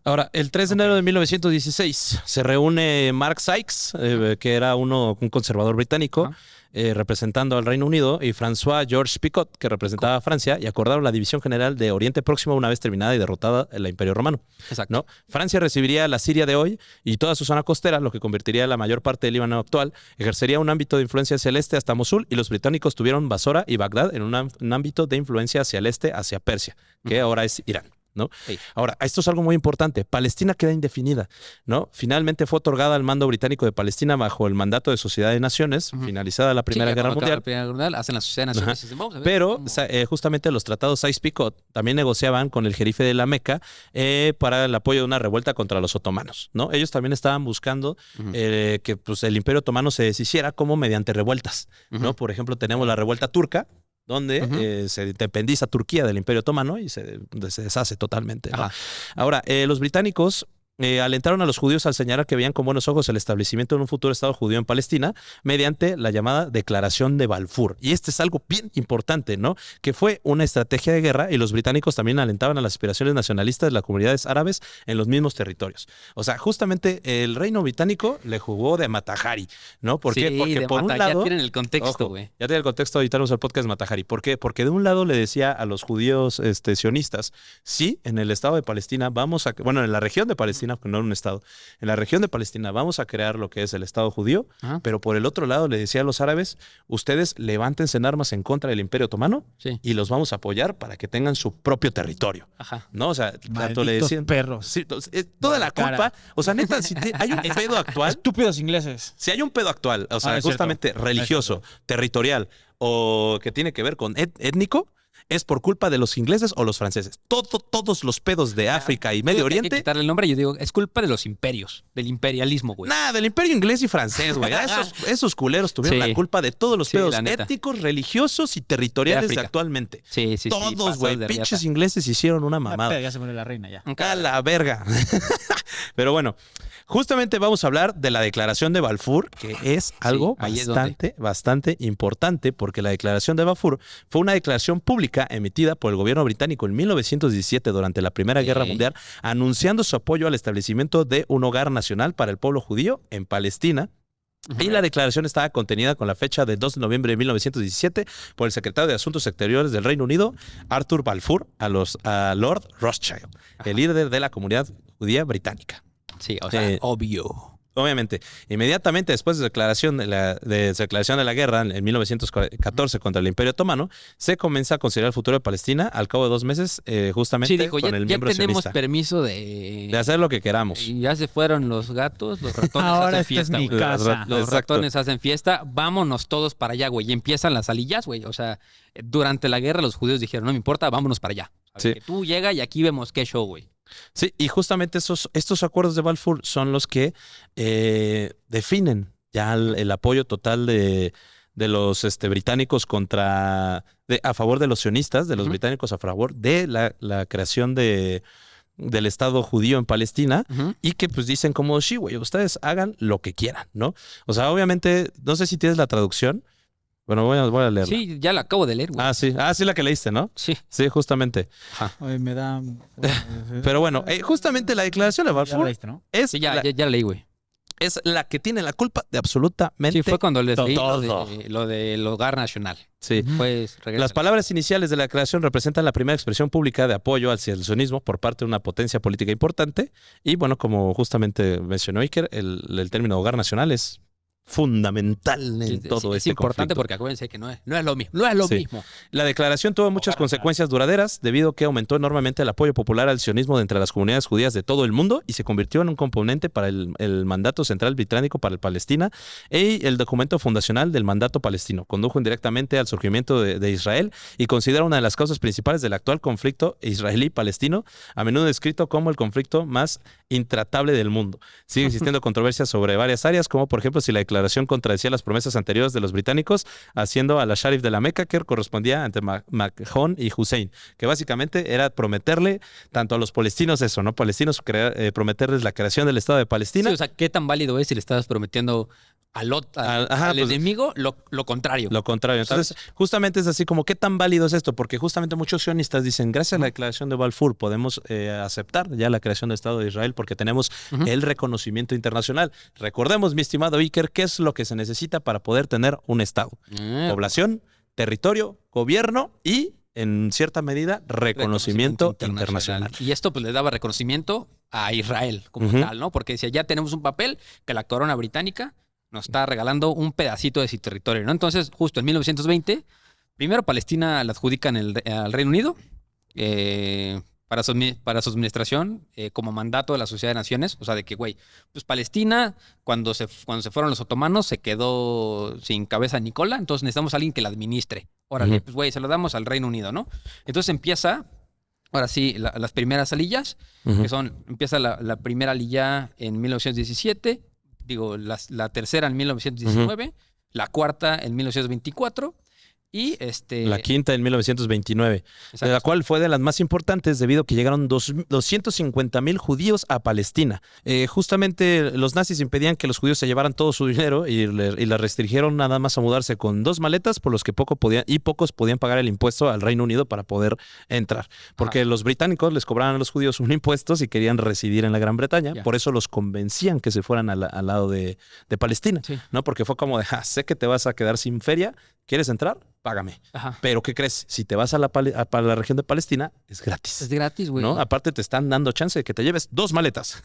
Ahora, el 3 de enero de 1916 se reúne Mark Sykes, que era un conservador británico, representando al Reino Unido, y François Georges Picot, que representaba a Francia, y acordaron la división general de Oriente Próximo una vez terminada y derrotada el Imperio Romano.
Exacto.
¿No? Francia recibiría la Siria de hoy y toda su zona costera, lo que convertiría la mayor parte del Líbano actual, ejercería un ámbito de influencia hacia el este hasta Mosul, y los británicos tuvieron Basora y Bagdad en un ámbito de influencia hacia el este, hacia Persia, que ahora es Irán. ¿No?
Sí.
Ahora, esto es algo muy importante. Palestina queda indefinida, ¿no? Finalmente fue otorgada al mando británico de Palestina bajo el mandato de Sociedad de Naciones, finalizada la Primera Guerra Mundial.
La Primera Guerra Mundial hacen la Sociedad de Naciones y dicen, vamos a ver
Pero
cómo...
justamente los tratados Sykes-Picot también negociaban con el jerife de la Meca para el apoyo de una revuelta contra los otomanos, ¿no? Ellos también estaban buscando que pues, el Imperio Otomano se deshiciera como mediante revueltas, ¿no? Por ejemplo, tenemos la revuelta turca, donde se independiza Turquía del Imperio Otomano y se deshace totalmente, ¿no? Ahora, los británicos alentaron a los judíos al señalar que veían con buenos ojos el establecimiento de un futuro Estado judío en Palestina mediante la llamada Declaración de Balfour. Y este es algo bien importante, ¿no? Que fue una estrategia de guerra, y los británicos también alentaban a las aspiraciones nacionalistas de las comunidades árabes en los mismos territorios. O sea, justamente el reino británico le jugó de Matajari, ¿no? ¿Por qué? Porque por un lado...
Ya tienen el contexto, güey.
Ya tienen el contexto, editarnos el podcast Matajari. ¿Por qué? Porque de un lado le decía a los judíos sionistas, sí, en el Estado de Palestina en la región de Palestina Palestina, que no era un estado. En la región de Palestina vamos a crear lo que es el Estado judío,
Ajá.
pero por el otro lado le decía a los árabes, ustedes levántense en armas en contra del Imperio Otomano
Sí.
y los vamos a apoyar para que tengan su propio territorio.
Ajá.
¿No? O sea, tanto le
Malditos
decían...
perros.
Sí, toda la
cara.
culpa, o sea, neta, si hay un pedo actual,
Estúpidos ingleses.
si hay un pedo actual, o sea,
es cierto.
justamente religioso, territorial o que tiene que ver con étnico, es por culpa de los ingleses o los franceses. Todos los pedos de África y Medio
Hay que
Oriente,
quitarle el nombre, yo digo, es culpa de los imperios, del imperialismo, güey.
nada, del imperio inglés y francés, güey. Esos culeros tuvieron
Sí.
la culpa de todos los
Sí,
pedos
la neta.
étnicos, religiosos y territoriales de
África.
actualmente.
Sí, sí, sí.
Todos,
pasados
güey,
de
pinches
riata.
ingleses hicieron una mamada.
Ya se murió la reina ya.
A la verga. Pero bueno, justamente vamos a hablar de la declaración de Balfour, que es algo
ahí es donde.
bastante importante, porque la declaración de Balfour fue una declaración pública emitida por el gobierno británico en 1917 durante la Primera Guerra Mundial, anunciando su apoyo al establecimiento de un hogar nacional para el pueblo judío en Palestina. Y la declaración estaba contenida con la fecha de 2 de noviembre de 1917 por el secretario de Asuntos Exteriores del Reino Unido, Arthur Balfour, a Lord Rothschild, el líder de la comunidad judía británica.
Sí, o sea, obvio.
Obviamente, inmediatamente después de la declaración de la guerra en 1914 contra el Imperio Otomano, se comienza a considerar el futuro de Palestina al cabo de 2 meses, justamente
Sí, dijo,
con
ya
el miembro
tenemos
sionista,
permiso
de hacer lo que queramos.
Y ya se fueron los gatos, los ratones
Ahora
hacen
esta es
fiesta,
mi
güey.
casa.
Los
Exacto.
ratones hacen fiesta, vámonos todos para allá, güey. Y empiezan las alillas, güey. O sea, durante la guerra los judíos dijeron, no me importa, vámonos para allá. O sea,
Sí.
que tú llega y aquí vemos qué show, güey.
Sí, y justamente estos acuerdos de Balfour son los que definen ya el apoyo total de los británicos a favor de los sionistas, de los
Ujú.
británicos a favor de la creación del Estado judío en Palestina.
Ujú.
Y que pues dicen como, sí, güey, ustedes hagan lo que quieran, ¿no? O sea, obviamente, no sé si tienes la traducción. Bueno, voy a leerla.
Sí, ya la acabo de leer, güey.
Sí, la que leíste, ¿no?
Sí.
Sí, justamente.
Ay, me da.
Pero bueno, justamente la declaración de
Ya lo
Balfour
leíste, ¿no?
es,
Sí, ya la leí, güey.
es la que tiene la culpa de absolutamente
Sí, fue cuando les leí
todo.
lo del hogar nacional.
Sí.
Pues,
Las
regresa.
palabras iniciales de la declaración representan la primera expresión pública de apoyo al sionismo por parte de una potencia política importante. Y bueno, como justamente mencionó Iker, el término hogar nacional es fundamental en todo
es
este
importante
conflicto.
porque acuérdense que no es lo mismo. No es lo
Sí.
mismo.
La declaración tuvo muchas consecuencias duraderas debido a que aumentó enormemente el apoyo popular al sionismo de entre las comunidades judías de todo el mundo y se convirtió en un componente para el mandato central británico para Palestina y el documento fundacional del mandato palestino. Condujo indirectamente al surgimiento de Israel y considera una de las causas principales del actual conflicto israelí-palestino, a menudo descrito como el conflicto más intratable del mundo. Sigue existiendo controversias sobre varias áreas, como por ejemplo si la declaración contradecía las promesas anteriores de los británicos, haciendo a la Sharif de la Meca, que correspondía ante Mahón y Hussein, que básicamente era prometerle tanto a los palestinos eso, ¿no? Palestinos prometerles la creación del Estado de Palestina.
Sí, o sea, ¿qué tan válido es si le estás prometiendo al
Pues,
enemigo lo contrario?
Lo contrario. Entonces, justamente es así como, ¿qué tan válido es esto? Porque justamente muchos sionistas dicen, gracias a la declaración de Balfour podemos aceptar ya la creación del Estado de Israel porque tenemos
Ujú.
el reconocimiento internacional. Recordemos, mi estimado Iker, ¿qué es lo que se necesita para poder tener un Estado? Población, territorio, gobierno y, en cierta medida, reconocimiento internacional.
Y esto pues le daba reconocimiento a Israel como
Ujú.
tal, ¿no? Porque decía, ya tenemos un papel que la corona británica nos está regalando un pedacito de su territorio, ¿no? Entonces, justo en 1920, primero Palestina la adjudican al Reino Unido para su administración como mandato de la Sociedad de Naciones. O sea, de que, güey, pues Palestina, cuando se fueron los otomanos, se quedó sin cabeza ni cola, entonces necesitamos a alguien que la administre. Órale,
Ujú.
pues, güey, se lo damos al Reino Unido, ¿no? Entonces empieza, ahora sí, las primeras alillas,
Ujú.
empieza la primera aliyá en 1917, la tercera en 1919, la cuarta en 1924 y
La quinta en 1929,
exacto.
la cual fue de las más importantes debido a que llegaron 250,000 judíos a Palestina. Justamente los nazis impedían que los judíos se llevaran todo su dinero y les restringieron nada más a mudarse con 2 maletas por los que pocos podían pagar el impuesto al Reino Unido para poder entrar. Porque los británicos les cobraban a los judíos un impuesto si querían residir en la Gran Bretaña.
Ya.
Por eso los convencían que se fueran al lado de Palestina.
Sí.
¿No? Porque fue como de, sé que te vas a quedar sin feria, ¿Quieres entrar? Págame.
Ajá.
Pero ¿qué crees? Si te vas a la región de Palestina, es gratis.
Es gratis, güey.
¿No? Aparte te están dando chance de que te lleves 2 maletas.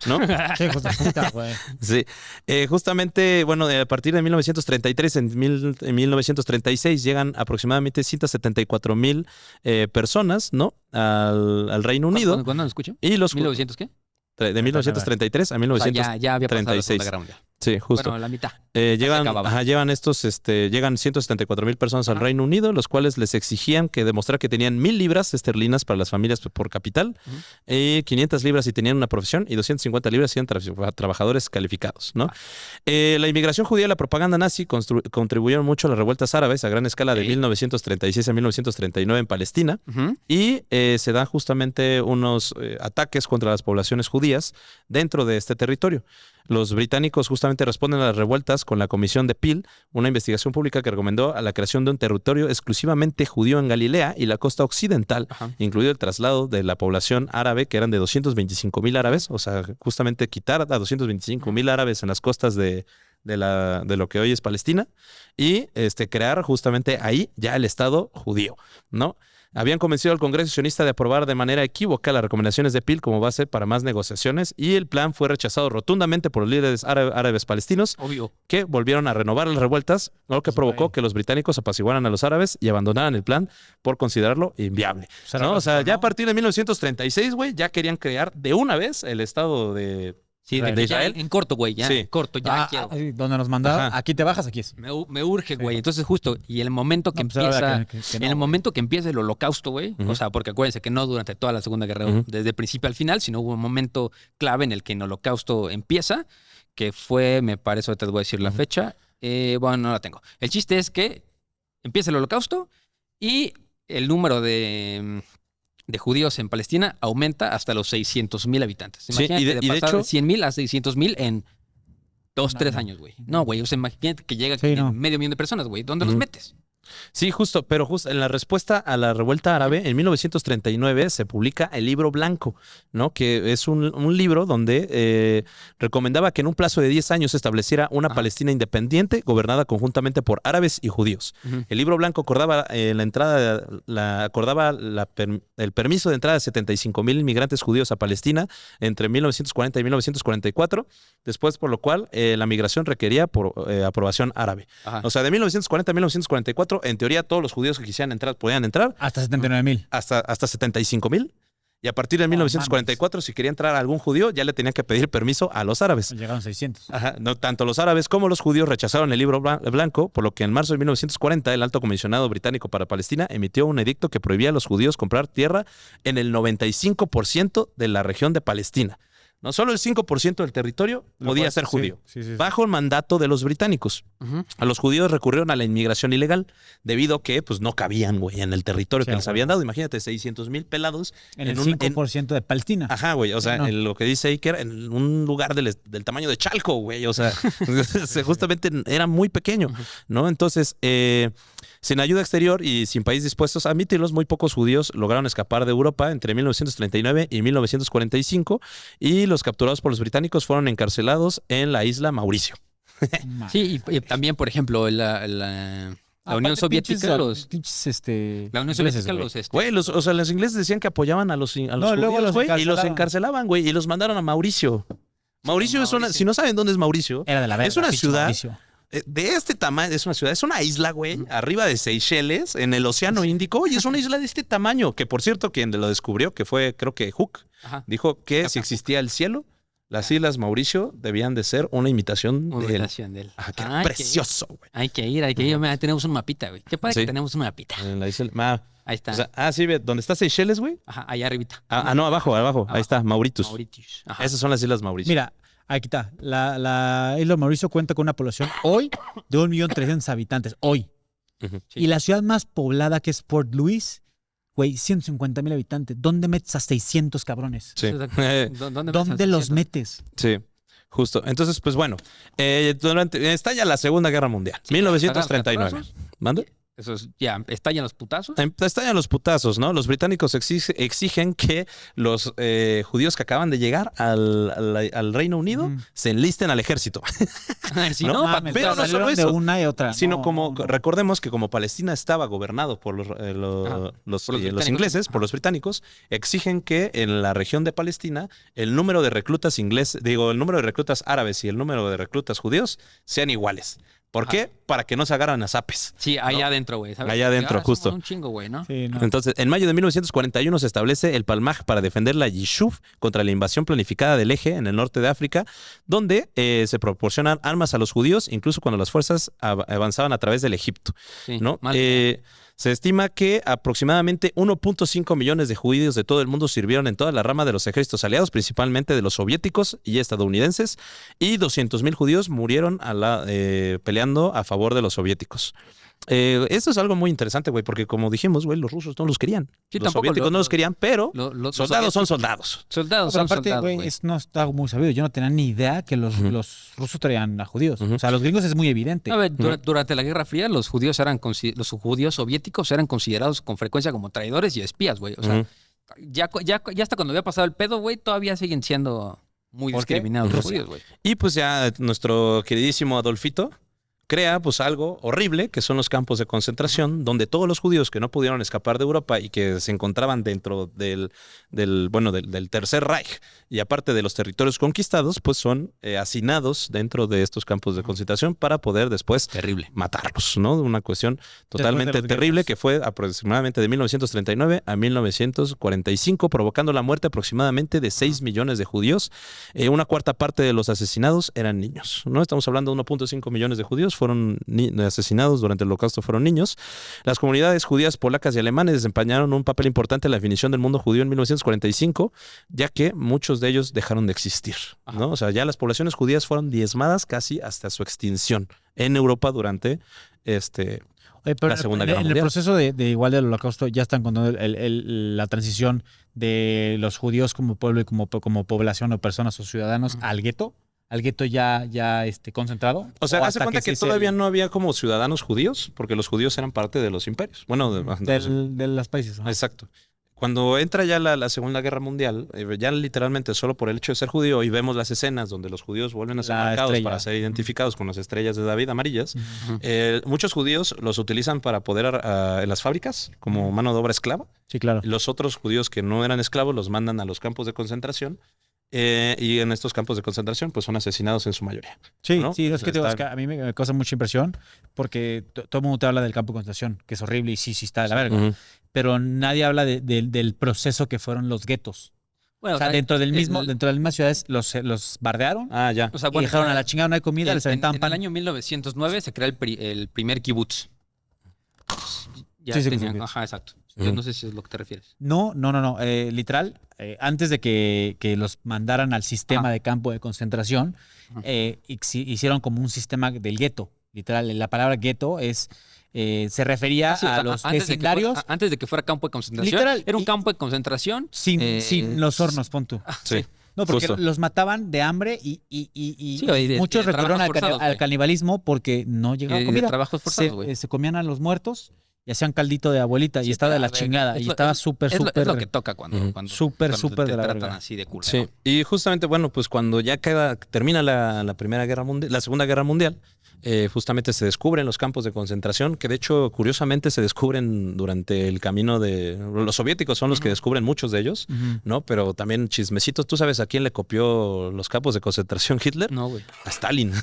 ¿No?
Qué hijos de puta, güey.
Sí. Justamente, bueno, a partir de 1933, en 1936, llegan aproximadamente 174,000 personas, ¿no? Al Reino Unido.
¿Cuándo lo escucho?
Y los
¿1900 qué?
de 1933 a
O sea,
1936.
ya había pasado la Segunda Guerra Mundial.
Sí, justo.
Bueno, la mitad.
Llegan
acababa.
llegan 174,000 personas al Reino Unido, los cuales les exigían que demostrar que tenían 1,000 libras esterlinas para las familias por capital, 500 libras si tenían una profesión y 250 libras si eran trabajadores calificados, ¿no? La inmigración judía y la propaganda nazi contribuyeron mucho a las revueltas árabes a gran escala de 1936 a 1939 en Palestina.
Ujú.
Y se dan justamente unos ataques contra las poblaciones judías dentro de este territorio. Los británicos justamente responden a las revueltas con la Comisión de Peel, una investigación pública que recomendó a la creación de un territorio exclusivamente judío en Galilea y la costa occidental,
Ajá.
incluido el traslado de la población árabe, que eran de 225,000 árabes, o sea, justamente quitar a 225,000 árabes en las costas de lo que hoy es Palestina y crear justamente ahí ya el Estado judío, ¿no? Habían convencido al Congreso sionista de aprobar de manera equívoca las recomendaciones de Peel como base para más negociaciones y el plan fue rechazado rotundamente por los líderes árabes palestinos
Obvio.
que volvieron a renovar las revueltas, lo que provocó que los británicos apaciguaran a los árabes y abandonaran el plan por considerarlo inviable. ¿No? O sea, ya a partir de 1936, güey, ya querían crear de una vez el Estado de
Sí,
Israel.
de Israel. En corto, güey, ya.
Sí.
En corto, ya quiero.
Donde nos mandaron,
Ajá.
aquí te bajas, aquí es.
Me urge, güey. Entonces, justo, y el momento que
No, pues ahora
empieza.
que
En
no,
el
güey.
momento que empieza el holocausto, güey.
Ujú.
O sea, porque acuérdense que no durante toda la Segunda Guerra,
Ujú.
desde el principio al final, sino hubo un momento clave en el que el holocausto empieza, que fue, me parece, ahorita te voy a decir la fecha. Bueno, no la tengo. El chiste es que empieza el holocausto y el número de judíos en Palestina aumenta hasta los 600,000 habitantes.
Sí,
Imagínate
y de
pasar
hecho-
de 100,000 a 600,000 en 2,
Un
3
año.
años, güey. No, güey. O sea, imagínate que llega
Sí, no.
medio millón de personas, güey. ¿Dónde los
Ujú.
metes?
Sí, justo, pero justo en la respuesta a la revuelta árabe, en 1939 se publica el Libro Blanco, ¿no? Que es un libro donde recomendaba que en un plazo de 10 años se estableciera una
Ajá.
Palestina independiente gobernada conjuntamente por árabes y judíos.
Ujú.
El Libro Blanco acordaba el permiso de entrada de 75,000 inmigrantes judíos a Palestina entre 1940 y 1944, después por lo cual la migración requería por aprobación árabe.
Ajá.
O sea, de 1940 a 1944, en teoría, todos los judíos que quisieran entrar podían entrar
Hasta 79,000.
hasta 75,000. Y a partir de 1944, si quería entrar algún judío, ya le tenían que pedir permiso a los árabes.
Llegaron 600.
Ajá, no, tanto los árabes como los judíos rechazaron el Libro Blanco, por lo que en marzo de 1940 el Alto Comisionado Británico para Palestina emitió un edicto que prohibía a los judíos comprar tierra en el 95% de la región de Palestina. No solo el 5% del territorio podía ser judío,
Sí.
bajo el mandato de los británicos.
Ujú.
A los judíos recurrieron a la inmigración ilegal debido a que pues, no cabían, güey, en el territorio
Sí,
que les
güey.
habían dado. Imagínate, 600,000 pelados
En el
un-
5% de Palestina.
Ajá, güey. O sea,
No.
en lo que dice Iker, en un lugar del tamaño de Chalco, güey. O sea, justamente era muy pequeño, ¿no? Entonces, sin ayuda exterior y sin país dispuestos a admitirlos, muy pocos judíos lograron escapar de Europa entre 1939 y 1945 y los capturados por los británicos fueron encarcelados en la isla Mauricio.
Sí, y también, por ejemplo, la Unión Soviética, la Unión Soviética,
Güey, los ingleses decían que apoyaban a los
luego
judíos,
los
güey, y los
encarcelaban.
encarcelaban, güey, y los mandaron a Mauricio. Mauricio es una,
Mauricio.
si no saben dónde es Mauricio,
Era de la verga.
es una
pinche
ciudad
Mauricio.
de este tamaño, es una ciudad, es una isla, güey, arriba de Seychelles, en el Océano Índico, y es una isla de este tamaño, que por cierto, quien lo descubrió, que fue, creo que Hook,
Ajá.
dijo que si existía el cielo, las islas Mauricio debían de ser una imitación
Una
de él.
imitación de él.
Ajá, que era
Hay que ir.
precioso, güey.
Hay que ir. Mira, tenemos un mapita, güey. Qué padre
Sí.
que tenemos un mapita.
En la isla,
Ahí está.
o sea, sí, ve, ¿dónde está Seychelles, güey?
Ajá, allá arribita.
No, abajo, ahí está, Mauritius.
Mauritius. Ajá.
Esas son las islas Mauricio.
Mira, aquí está. La isla Mauricio cuenta con una población hoy de 1,300,000 habitantes. Hoy.
Ujú.
Sí.
Y la ciudad más poblada, que es Port Louis, güey, 150,000 habitantes. ¿Dónde metes a 600 cabrones?
Sí.
¿Dónde los metes?
Sí, justo. Entonces, pues bueno, estalla la Segunda Guerra Mundial, 1939.
¿Escalazos?
¿Mande?
Eso es, ya, estallan los putazos.
Estallan los putazos, ¿no? Los británicos exigen que los judíos que acaban de llegar al Reino Unido se enlisten al ejército.
Si
No
no,
mames,
pero no
salieron
solo
de
eso,
una y otra.
sino
No,
como,
no.
recordemos que como Palestina estaba gobernado por los
británicos.
ingleses, por los británicos, exigen que en la región de Palestina el número de reclutas el número de reclutas árabes y el número de reclutas judíos sean iguales. ¿Por qué? Para que no se agarran a zapes.
Sí, allá adentro, güey. ¿sabes?
Allá adentro,
Somos
justo.
un chingo, güey, ¿no?
Sí, no.
Entonces, en mayo de 1941 se establece el Palmaj para defender la Yishuv contra la invasión planificada del Eje en el norte de África, donde se proporcionan armas a los judíos, incluso cuando las fuerzas avanzaban a través del Egipto.
Sí,
¿No?
mal.
Se estima que aproximadamente 1.5 millones de judíos de todo el mundo sirvieron en toda la rama de los ejércitos aliados, principalmente de los soviéticos y estadounidenses, y 200,000 judíos murieron peleando a favor de los soviéticos. Esto es algo muy interesante, güey, porque como dijimos, güey, los rusos no los querían.
Sí,
Los
tampoco
soviéticos no los querían, pero
Los
soldados son soldados.
Soldados
Pero
son
aparte,
soldados,
güey,
güey.
no está muy sabido. Yo no tenía ni idea que los rusos traían a judíos.
Ujú.
O sea, los gringos es muy evidente.
A ver, durante la Guerra Fría, los judíos soviéticos eran considerados con frecuencia como traidores y espías, güey. O sea,
Ujú.
ya hasta cuando había pasado el pedo, güey, todavía siguen siendo muy
¿Por qué?
discriminados los
Rusia.
judíos, güey.
Y pues ya nuestro queridísimo Adolfito crea pues algo horrible, que son los campos de concentración, donde todos los judíos que no pudieron escapar de Europa y que se encontraban dentro del Tercer Reich y aparte de los territorios conquistados, pues son hacinados dentro de estos campos de concentración para poder después
Terrible.
matarlos, ¿no? Una cuestión totalmente
de los
terrible
guetos.
que fue aproximadamente de 1939 a 1945, provocando la muerte aproximadamente de 6 millones de judíos. Una cuarta parte de los asesinados eran niños, ¿no? Estamos hablando de 1.5 millones de judíos fueron asesinados durante el Holocausto, fueron niños. Las comunidades judías, polacas y alemanes desempeñaron un papel importante en la definición del mundo judío en 1945, ya que muchos de ellos dejaron de existir, ¿no? O sea, ya las poblaciones judías fueron diezmadas casi hasta su extinción en Europa durante
Oye, pero
la Segunda
en
Guerra
el
Mundial.
proceso de igual del Holocausto ya están contando la transición de los judíos como pueblo y como población o personas o ciudadanos al gueto ya concentrado.
O sea, hace
hasta
cuenta que todavía no había como ciudadanos judíos, porque los judíos eran parte de los imperios. Bueno,
de los países. ¿no?
exacto. Cuando entra ya la Segunda Guerra Mundial, ya literalmente solo por el hecho de ser judío, y vemos las escenas donde los judíos vuelven a ser
La
marcados
estrella.
para ser identificados con las estrellas de David amarillas,
Ujú.
muchos judíos los utilizan para poder en las fábricas como mano de obra esclava.
Sí, claro.
Los otros judíos que no eran esclavos los mandan a los campos de concentración. Y en estos campos de concentración pues son asesinados en su mayoría.
Sí,
¿no?
sí, es que,
Está-
es que a mí me causa mucha impresión porque todo el mundo te habla del campo de concentración, que es horrible y sí está de la verga.
Ujú.
Pero nadie habla del proceso que fueron los guetos.
Bueno,
O sea, dentro de las mismas ciudades los bardearon
Ah, ya.
o sea,
y dejaron a la chingada, no hay comida, les aventaban
en
pan.
el año 1909 se crea el primer kibutz. Ya
Sí, sí,
tenían,
sí.
ajá, exacto.
Ujú.
Yo no sé si es lo que te refieres.
No. Literal, antes de que los mandaran al sistema
Ajá.
de campo de concentración,
Ajá.
hicieron como un sistema del gueto. Literal, la palabra gueto se refería
Sí, o
a
sea,
los
antes de que
vecindarios
antes de que fuera campo de concentración,
Literal,
era un
y-
campo de concentración
sin los hornos, pon tú.
Sí.
No, porque
Justo.
los mataban de hambre y
Sí, y de
muchos recurrieron
trabajos forzados,
al
güey.
canibalismo porque no llegaba
y de
comida.
trabajos forzados, güey.
Se comían a los muertos y hacían caldito de abuelita y
Sí,
estaba de la
a ver,
chingada
es
y
lo-
estaba
es-
súper,
es lo
súper...
que toca cuando,
Ujú.
cuando,
Súper,
cuando
súper
te
de la
tratan
verga.
así de culo.
Sí, y justamente, bueno, pues cuando ya termina la Primera Guerra Mundial, la Segunda Guerra Mundial, justamente se descubren los campos de concentración, que de hecho, curiosamente, se descubren durante el camino de... Los soviéticos son los que descubren muchos de ellos,
Ujú.
¿no? Pero también chismecitos. ¿Tú sabes a quién le copió los campos de concentración Hitler?
No, güey.
A Stalin.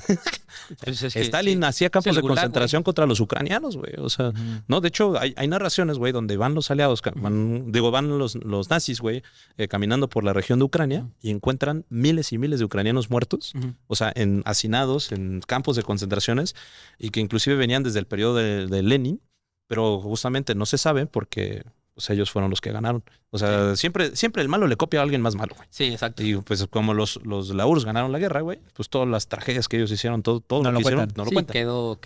Pues es que
Stalin
sí.
hacía campos
el
de
Gulag,
concentración contra los ucranianos, güey. O sea, no, de hecho, hay narraciones, güey, donde van los aliados, van los nazis, güey, caminando por la región de Ucrania y encuentran miles y miles de ucranianos muertos,
Ujú.
o sea, hacinados en campos de concentraciones y que inclusive venían desde el periodo de Lenin, pero justamente no se sabe porque pues, ellos fueron los que ganaron. O sea, siempre el malo le copia a alguien más malo, güey.
Sí, exacto.
Y pues como los la URSS ganaron la guerra, güey, pues todas las tragedias que ellos hicieron, todo
No
lo
lo
que hicieron,
cuentan.
no lo
Sí,
cuentan.
quedó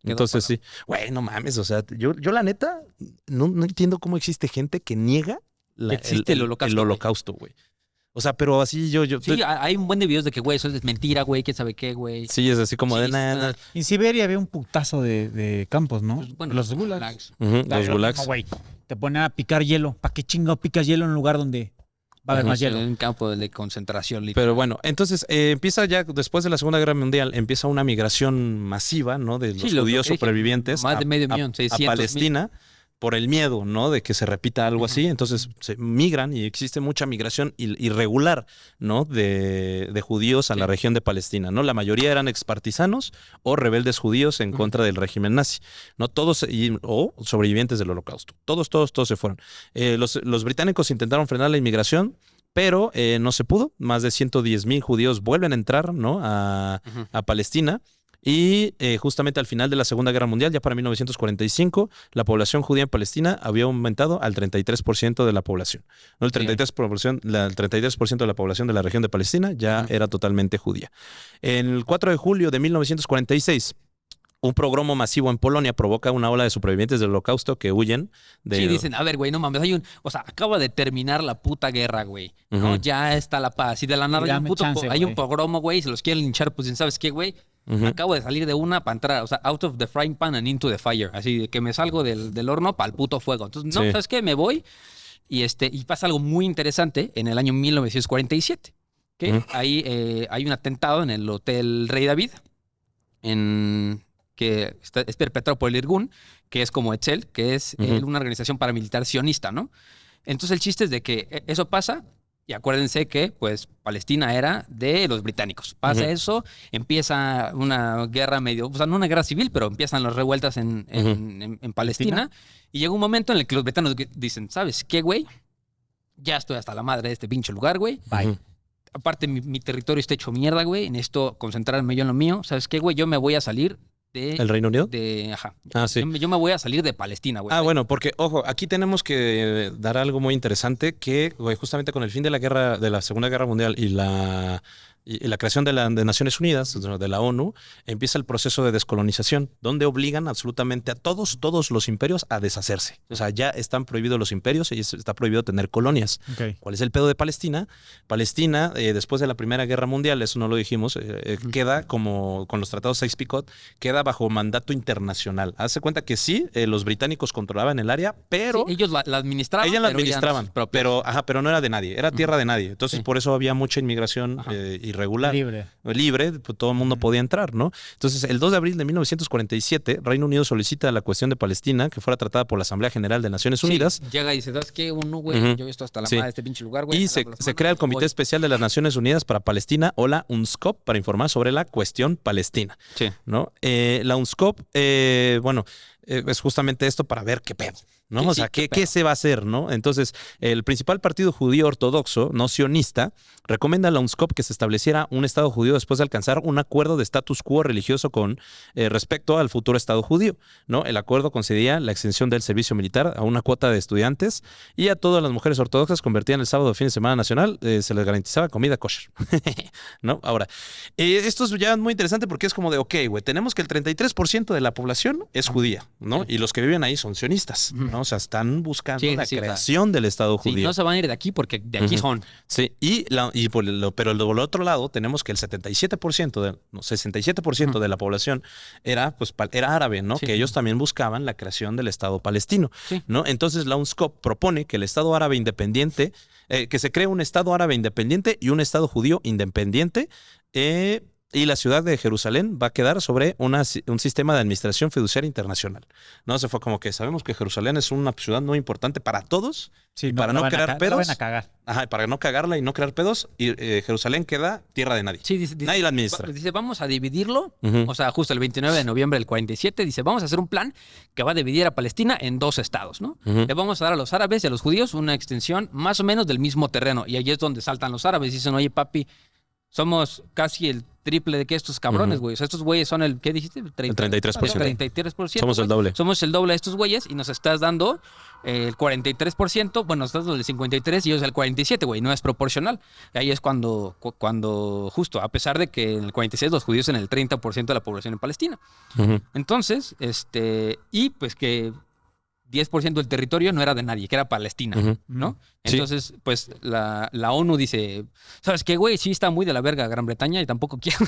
Entonces
para-
sí, güey, no mames, o sea, yo la neta no entiendo cómo existe gente que niega
Que existe el holocausto,
el holocausto, güey. O sea, pero así yo
Sí, hay un buen de videos de que, güey, eso es mentira, güey, quién sabe qué, güey.
sí, es así como de
Sí,
nada.
En Siberia había un putazo de campos, ¿no?
Pues, bueno,
los gulags.
Los gulags.
No, güey. Te ponen a picar hielo. ¿Para qué chingado picas hielo en un lugar donde va a haber más hielo?
En un campo de concentración. Literal.
Pero bueno, entonces empieza ya después de la Segunda Guerra Mundial, empieza una migración masiva, ¿no? De los
Sí, lo
judíos
que dije,
supervivientes
más de medio millón,
a
600,000.
Palestina por el miedo, ¿no? De que se repita algo así. Entonces se migran y existe mucha migración irregular, ¿no? De judíos a la región de Palestina, ¿no? La mayoría eran expartisanos o rebeldes judíos en contra del régimen nazi, ¿no? Todos, o sobrevivientes del Holocausto. Todos se fueron. Los británicos intentaron frenar la inmigración, pero no se pudo. Más de 110,000 judíos vuelven a entrar, ¿no? A Palestina. Y justamente al final de la Segunda Guerra Mundial, ya para 1945, la población judía en Palestina había aumentado al 33% de la población. ¿No? El 33% de la población de la región de Palestina ya era totalmente judía. El 4 de julio de 1946, un pogromo masivo en Polonia provoca una ola de supervivientes del Holocausto que huyen de...
Sí, dicen, a ver, güey, no mames, o sea, acaba de terminar la puta guerra, güey. ¿No? Ya está la paz. Y de la nada hay un pogromo, güey, y se los quieren linchar, pues, ¿sabes qué, güey? Acabo de salir de una para entrar, o sea, out of the frying pan and into the fire. Así de que me salgo del horno para el puto fuego. Entonces, no, ¿sabes qué? Me voy y pasa algo muy interesante en el año 1947. Que ahí hay un atentado en el Hotel Rey David, que es perpetrado por el Irgun, que es como Etzel, que es una organización paramilitar sionista, ¿no? Entonces el chiste es de que eso pasa. Y acuérdense que, pues, Palestina era de los británicos. Pasa eso, empieza una guerra o sea, no una guerra civil, pero empiezan las revueltas en Palestina. Y llega un momento en el que los británicos dicen, ¿sabes qué, güey? Ya estoy hasta la madre de este pinche lugar, güey. Bye. Aparte, mi territorio está hecho mierda, güey. Necesito concentrarme yo en lo mío. ¿Sabes qué, güey? Yo me voy a salir
¿El Reino Unido?
Ajá.
Sí.
Yo me voy a salir de Palestina, güey.
Bueno, porque, ojo, aquí tenemos que dar algo muy interesante que, güey, justamente con el fin de la Segunda Guerra Mundial y la creación de de Naciones Unidas, de la ONU, empieza el proceso de descolonización, donde obligan absolutamente a todos los imperios a deshacerse. O sea, ya están prohibidos los imperios y está prohibido tener colonias.
Okay.
¿Cuál es el pedo de Palestina? Palestina, después de la Primera Guerra Mundial, eso no lo dijimos, queda como con los tratados Sykes-Picot, queda bajo mandato internacional. Hazte cuenta que sí, los británicos controlaban el área, pero...
Sí, ellos la administraban.
Ellos la administraban, pero no era de nadie, era tierra de nadie. Entonces, por eso había mucha inmigración irregular. Libre, pues, todo el mundo podía entrar, ¿no? Entonces, el 2 de abril de 1947, Reino Unido solicita la cuestión de Palestina que fuera tratada por la Asamblea General de Naciones Unidas.
Llega y dice, ¿sabes qué? Uno, güey, yo esto hasta la madre de este pinche lugar, güey.
Y se crea el Comité Especial de las Naciones Unidas para Palestina, o la UNSCOP, para informar sobre la cuestión palestina. Sí. ¿No? La UNSCOP, es justamente esto para ver qué pedo, ¿no? O sea, ¿qué se va a hacer, no? Entonces, el principal partido judío ortodoxo, no sionista, recomienda a la UNSCOP que se estableciera un Estado judío después de alcanzar un acuerdo de status quo religioso con respecto al futuro Estado judío, ¿no? El acuerdo concedía la extensión del servicio militar a una cuota de estudiantes y a todas las mujeres ortodoxas convertían el sábado fin de semana nacional, se les garantizaba comida kosher, ¿no? Ahora, esto es ya muy interesante porque es como de, ok, güey, tenemos que el 33% de la población es judía, ¿no? Y los que viven ahí son sionistas, ¿no? O sea, están buscando la creación del Estado judío.
Sí, no se van a ir de aquí porque de aquí son.
Sí, pero por el otro lado tenemos que el 67% de la población era árabe, ¿no? Sí. Que ellos también buscaban la creación del Estado palestino, ¿no? Entonces la UNSCOP propone que el Estado árabe independiente, que se cree un Estado árabe independiente y un Estado judío independiente, y la ciudad de Jerusalén va a quedar sobre un sistema de administración fiduciaria internacional. No, se fue como que sabemos que Jerusalén es una ciudad muy importante para todos, para no crear pedos. Ajá, para no cagarla y no crear pedos. Y Jerusalén queda tierra de nadie. Sí, nadie la administra.
Dice, vamos a dividirlo. O sea, justo el 29 de noviembre del 47, dice, vamos a hacer un plan que va a dividir a Palestina en 2 estados, ¿no? Le vamos a dar a los árabes y a los judíos una extensión más o menos del mismo terreno. Y ahí es donde saltan los árabes. Dicen, oye, papi, somos casi el triple de que estos cabrones, güey. O sea, estos güeyes son ¿qué dijiste?
El 33%.
33%.
Somos el doble.
Somos el doble de estos güeyes y nos estás dando el 43%. Bueno, nos estás dando el 53% y ellos el 47%, güey. No es proporcional. Ahí es cuando justo, a pesar de que en el 46 los judíos en el 30% de la población en Palestina. Entonces, y pues que 10% del territorio no era de nadie, que era Palestina,
Ujú.
¿no?
Sí.
Entonces, pues la ONU dice, ¿sabes qué, güey? Sí está muy de la verga Gran Bretaña y tampoco quiero,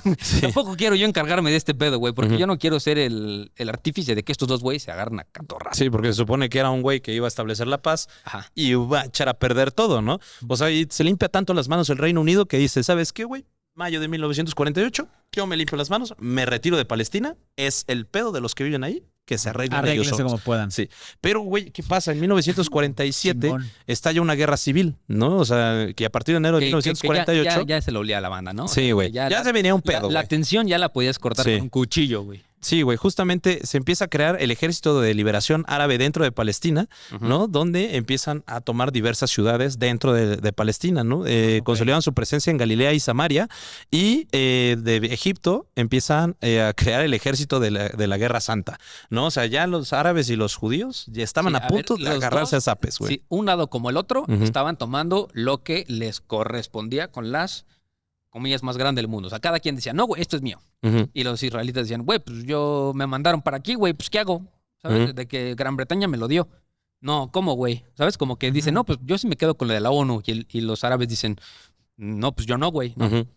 tampoco quiero yo encargarme de este pedo, güey, porque
Ujú.
yo no quiero ser el artífice de que estos dos güeyes se agarren a catorrazos.
Sí, porque se supone que era un güey que iba a establecer la paz
Ajá.
y iba a echar a perder todo, ¿no? O sea, y se limpia tanto las manos el Reino Unido que dice, ¿sabes qué, güey? Mayo de 1948, yo me limpio las manos, me retiro de Palestina, es el pedo de los que viven ahí, que se arreglen ellos
Arréglense
solos.
como puedan.
Sí, pero güey, ¿qué pasa? En 1947
Chingón.
estalla una guerra civil, ¿no? O sea, que a partir de enero de
Que
1948...
ya se lo olía a la banda, ¿no?
Sí, güey. Ya se venía un pedo,
La
güey.
tensión ya la podías cortar
Sí.
con un cuchillo, güey.
Sí, güey, justamente se empieza a crear el Ejército de Liberación Árabe dentro de Palestina,
Ujú.
¿no? Donde empiezan a tomar diversas ciudades dentro de Palestina, ¿no? Consolidan su presencia en Galilea y Samaria y de Egipto empiezan a crear el Ejército de la Guerra Santa, ¿no? O sea, ya los árabes y los judíos ya estaban
Sí,
a punto
ver,
de
los
agarrarse
dos,
a zapes, güey.
sí, un lado como el otro
Ujú.
estaban tomando lo que les correspondía con las comillas más grandes del mundo. O sea, cada quien decía, no, güey, esto es mío.
Ujú.
Y los israelitas decían, güey, pues yo me mandaron para aquí, güey, pues ¿qué hago? ¿Sabes?
Ujú.
De que Gran Bretaña me lo dio. No, ¿cómo, güey? ¿Sabes? Como que dicen, no, pues yo sí me quedo con lo de la ONU. Y los árabes dicen, no, pues yo no, güey. No.
Ujú.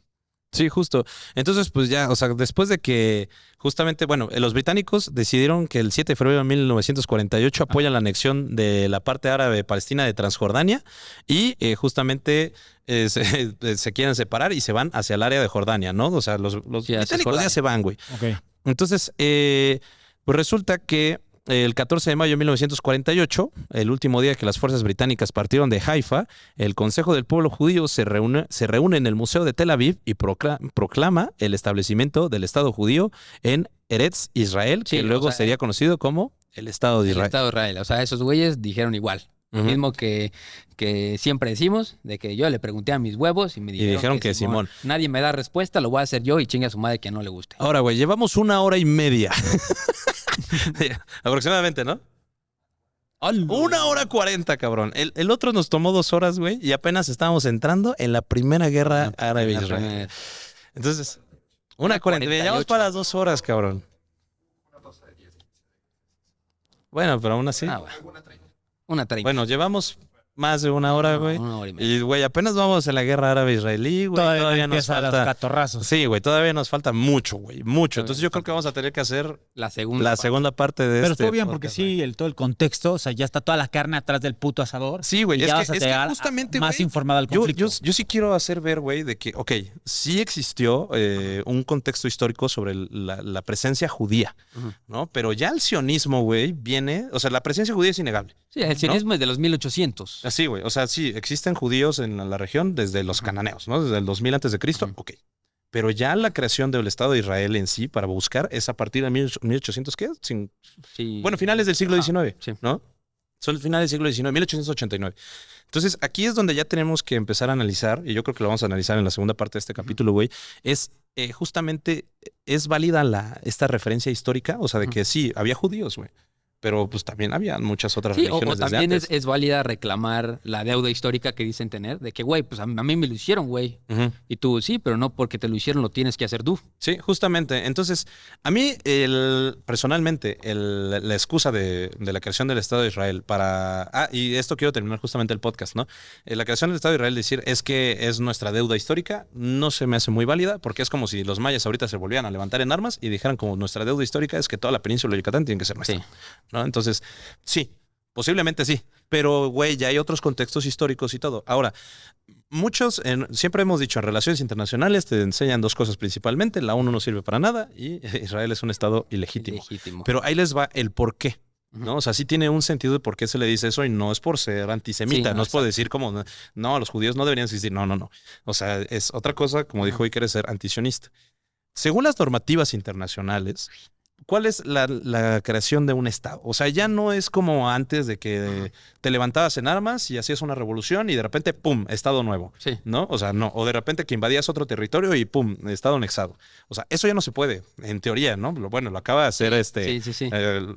Sí, justo. Entonces, pues ya, o sea, después de que justamente, bueno, los británicos decidieron que el 7 de febrero de 1948 apoyan la anexión de la parte árabe palestina de Transjordania y justamente se quieren separar y se van hacia el área de Jordania, ¿no? O sea, los
Sí, hacia
británicos
Jordania.
ya se van, güey.
Ok.
Entonces, pues resulta que el 14 de mayo de 1948, el último día que las fuerzas británicas partieron de Haifa, el Consejo del Pueblo Judío se reúne en el Museo de Tel Aviv y proclama el establecimiento del Estado judío en Eretz Israel,
Sí,
que luego
o sea,
sería conocido como el Estado de
El
Israel.
Estado de Israel. O sea, esos güeyes dijeron igual. Lo
Ujú.
mismo que siempre decimos, de que yo le pregunté a mis huevos y me
dijeron que Simón.
Nadie me da respuesta, lo voy a hacer yo y chingue a su madre que no le guste.
Ahora, güey, llevamos 1 hora y media. Aproximadamente, ¿no? 1 hora 40, cabrón. El otro nos tomó 2 horas, güey, y apenas estábamos entrando en la primera guerra árabe-israelí. Entonces, 1:40. Llevamos para las 2 horas, cabrón. Bueno, pero aún así.
Ah, bueno. 1:30.
Bueno, llevamos más de 1 hora, güey.
1 hora y media.
Y, güey, apenas vamos en la guerra árabe-israelí, güey.
Todavía
nos
empieza los
falta.
catorrazos.
Sí, güey, todavía nos falta mucho, güey. Mucho. Entonces yo
Todavía
creo que vamos a tener que hacer
La segunda.
la
parte.
segunda parte de
Pero
este
estuvo bien porque
podcast,
sí, todo el contexto, o sea, ya está toda la carne atrás del puto asador.
Sí, güey.
Y
Es
ya
que,
vas a
es que
llegar
justamente,
más
güey,
informado al
yo
conflicto.
sí quiero hacer ver, güey, de que, ok, sí existió un contexto histórico sobre la presencia judía,
Ujú.
¿no? Pero ya el sionismo, güey, viene, o sea, la presencia judía es innegable.
Sí, el sionismo es de los 1800.
Así, güey. O sea, sí, existen judíos en la región desde los cananeos, ¿no? Desde el 2000 antes de Cristo,
Ujú.
ok. Pero ya la creación del Estado de Israel en sí para buscar es a partir de 1800, ¿qué?
Sí.
Bueno, finales del siglo
Ajá,
XIX,
sí.
¿no? Son finales del siglo XIX, 1889. Entonces, aquí es donde ya tenemos que empezar a analizar, y yo creo que lo vamos a analizar en la segunda parte de este capítulo, güey, es justamente, ¿es válida esta referencia histórica? O sea, de que sí, había judíos, güey, pero pues también había muchas otras
Sí,
religiones
o
desde
también
antes.
es válida reclamar la deuda histórica que dicen tener, de que, güey, pues a mí me lo hicieron, güey.
Ujú.
Y tú, sí, pero no porque te lo hicieron lo tienes que hacer tú.
Sí, justamente. Entonces, a mí, personalmente, la excusa de la creación del Estado de Israel para... Ah, y esto quiero terminar justamente el podcast, ¿no? La creación del Estado de Israel, decir, es que es nuestra deuda histórica, no se me hace muy válida, porque es como si los mayas ahorita se volvieran a levantar en armas y dijeran como nuestra deuda histórica es que toda la península de Yucatán tiene que ser nuestra,
Sí.
¿no? Entonces, sí, posiblemente sí. Pero, güey, ya hay otros contextos históricos y todo. Ahora, muchos, siempre hemos dicho, en relaciones internacionales te enseñan dos cosas principalmente. La ONU no sirve para nada y Israel es un estado ilegítimo.
Legítimo.
Pero ahí les va el por qué, ¿no?
Ujú.
O sea, sí tiene un sentido de por qué se le dice eso y no es por ser antisemita,
Sí, no,
no es por
exacto.
decir como, no, los judíos no deberían existir. No, no, no. O sea, es otra cosa, como dijo Iker, es ser antisionista. Según las normativas internacionales, ¿cuál es la creación de un Estado? O sea, ya no es como antes de que te levantabas en armas y hacías una revolución y de repente, ¡pum!, Estado nuevo,
Sí.
¿no? O sea, no. O de repente que invadías otro territorio y ¡pum!, Estado anexado. O sea, eso ya no se puede, en teoría, ¿no? Bueno, lo acaba de hacer
Sí.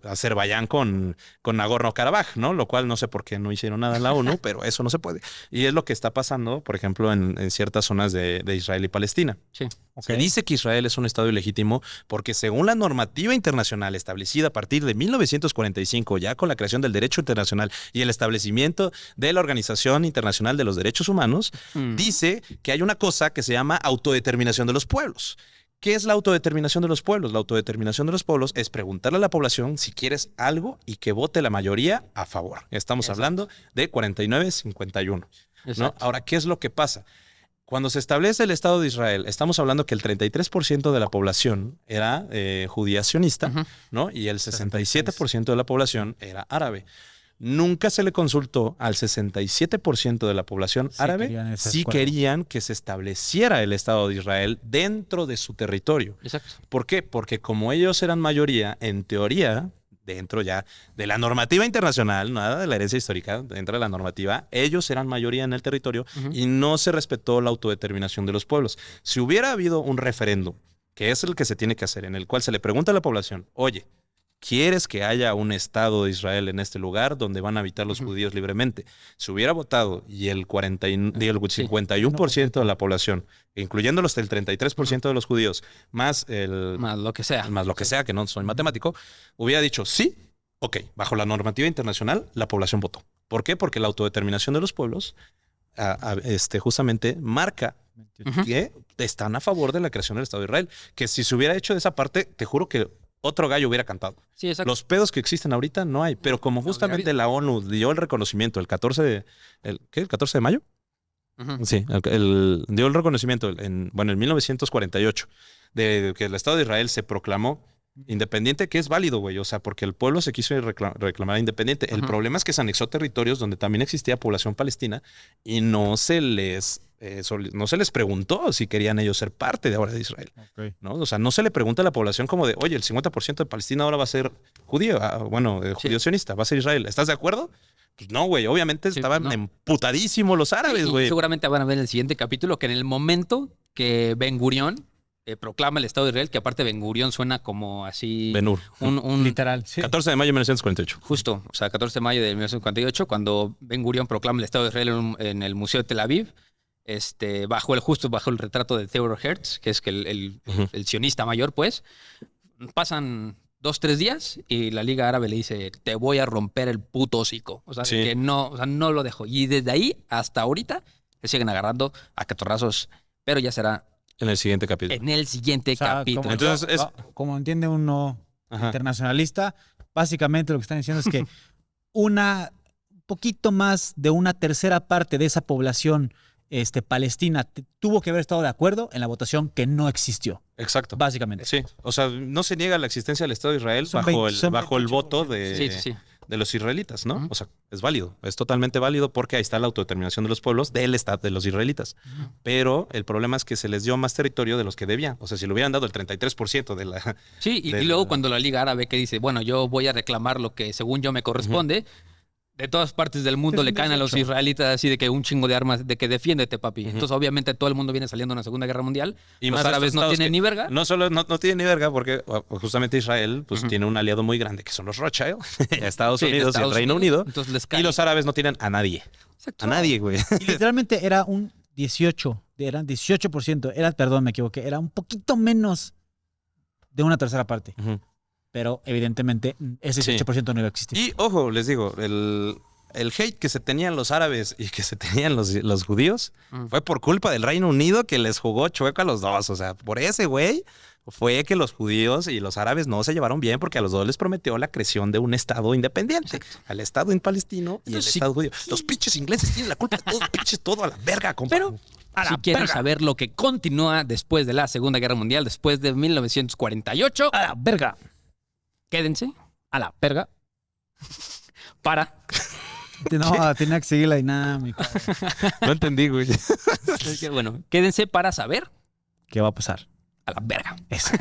Azerbaiyán con Nagorno-Karabaj, ¿no? Lo cual no sé por qué no hicieron nada en la ONU, pero eso no se puede. Y es lo que está pasando, por ejemplo, en ciertas zonas de Israel y Palestina.
Sí.
Se dice que Israel es un Estado ilegítimo porque según la normativa internacional establecida a partir de 1945, ya con la creación del derecho internacional y el establecimiento de la Organización Internacional de los Derechos Humanos, dice que hay una cosa que se llama autodeterminación de los pueblos. ¿Qué es la autodeterminación de los pueblos? La autodeterminación de los pueblos es preguntarle a la población si quieres algo y que vote la mayoría a favor. Estamos hablando de 49-51. ¿No? Ahora, ¿qué es lo que pasa? Cuando se establece el Estado de Israel, estamos hablando que el 33% de la población era judía sionista, ¿no? Y el 67% de la población era árabe. Nunca se le consultó al 67% de la población árabe si querían que se estableciera el Estado de Israel dentro de su territorio.
Exacto.
¿Por qué? Porque como ellos eran mayoría, en teoría, dentro ya de la normativa internacional, nada de la herencia histórica, dentro de la normativa, ellos eran mayoría en el territorio y no se respetó la autodeterminación de los pueblos. Si hubiera habido un referéndum, que es el que se tiene que hacer, en el cual se le pregunta a la población, oye, ¿quieres que haya un Estado de Israel en este lugar donde van a habitar los judíos libremente? Se hubiera votado y el 51% de la población, incluyendo los del 33% de los judíos, más
lo que sea,
que no soy matemático, hubiera dicho sí, ok, bajo la normativa internacional, la población votó. ¿Por qué? Porque la autodeterminación de los pueblos justamente marca que están a favor de la creación del Estado de Israel. Que si se hubiera hecho de esa parte, te juro que otro gallo hubiera cantado.
Sí, exacto.
Los pedos que existen ahorita no hay, pero como justamente la ONU dio el reconocimiento el 14 de mayo. Sí, dio el reconocimiento en 1948 de que el Estado de Israel se proclamó independiente, que es válido, güey, o sea, porque el pueblo se quiso reclamar independiente. El problema es que se anexó territorios donde también existía población palestina y no se les preguntó si querían ellos ser parte de ahora de Israel. ¿No? O sea, no se le pregunta a la población como de, oye, el 50% de Palestina ahora va a ser judío, judío sionista, va a ser Israel. ¿Estás de acuerdo? Pues no, güey, obviamente estaban emputadísimos los árabes, güey.
Seguramente van a ver en el siguiente capítulo que en el momento que Ben Gurión proclama el Estado de Israel, que aparte Ben Gurión suena como así...
Ben-Hur.
Un
literal. Sí.
14 de mayo de 1948.
Justo, o sea, 14 de mayo de 1948, cuando Ben Gurión proclama el Estado de Israel en el Museo de Tel Aviv, bajo el retrato de Theodor Herzl, que es el sionista mayor, pues, pasan 2-3 días y la Liga Árabe le dice, te voy a romper el puto hocico. O sea, que no lo dejo. Y desde ahí hasta ahorita se siguen agarrando a catorrazos, pero ya será
en el siguiente capítulo.
Como,
entonces,
como entiende uno internacionalista, básicamente lo que están diciendo es que un poquito más de una tercera parte de esa población palestina tuvo que haber estado de acuerdo en la votación que no existió.
Exacto.
Básicamente.
Sí. O sea, no se niega la existencia del Estado de Israel bajo el voto de los israelitas, ¿no? O sea, es válido. Es totalmente válido porque ahí está la autodeterminación de los pueblos del Estado de los israelitas. Pero el problema es que se les dio más territorio de los que debían. O sea, si le hubieran dado el 33% de la...
Sí, y luego cuando la Liga Árabe que dice, bueno, yo voy a reclamar lo que según yo me corresponde... De todas partes del mundo le caen a los israelitas así de que un chingo de armas, de que defiéndete, papi. Entonces, obviamente, todo el mundo viene saliendo de una Segunda Guerra Mundial.
Y
los árabes no tienen ni verga.
No solo no tienen ni verga, porque justamente Israel pues tiene un aliado muy grande, que son los Rothschild, Estados Unidos y el Reino Unido.
Entonces les caen.
Y los árabes no tienen a nadie.
Exacto.
A nadie, güey.
Y literalmente era un 18%. Perdón, me equivoqué. Era un poquito menos de una tercera parte. Pero, evidentemente, ese 18% no iba a existir.
Y, ojo, les digo, el hate que se tenían los árabes y que se tenían los judíos fue por culpa del Reino Unido que les jugó chueco a los dos. O sea, por ese güey fue que los judíos y los árabes no se llevaron bien porque a los dos les prometió la creación de un Estado independiente. Exacto. Al Estado palestino y el Estado judío. Los pinches ingleses tienen la culpa de todo, pinches todo a la verga, compa.
Pero si quieren saber lo que continúa después de la Segunda Guerra Mundial, después de 1948...
¡A la verga!
Quédense a la verga para...
No, tenía que seguir la dinámica.
No entendí, güey.
Es que, bueno, quédense para saber
qué va a pasar.
A la verga.
Eso.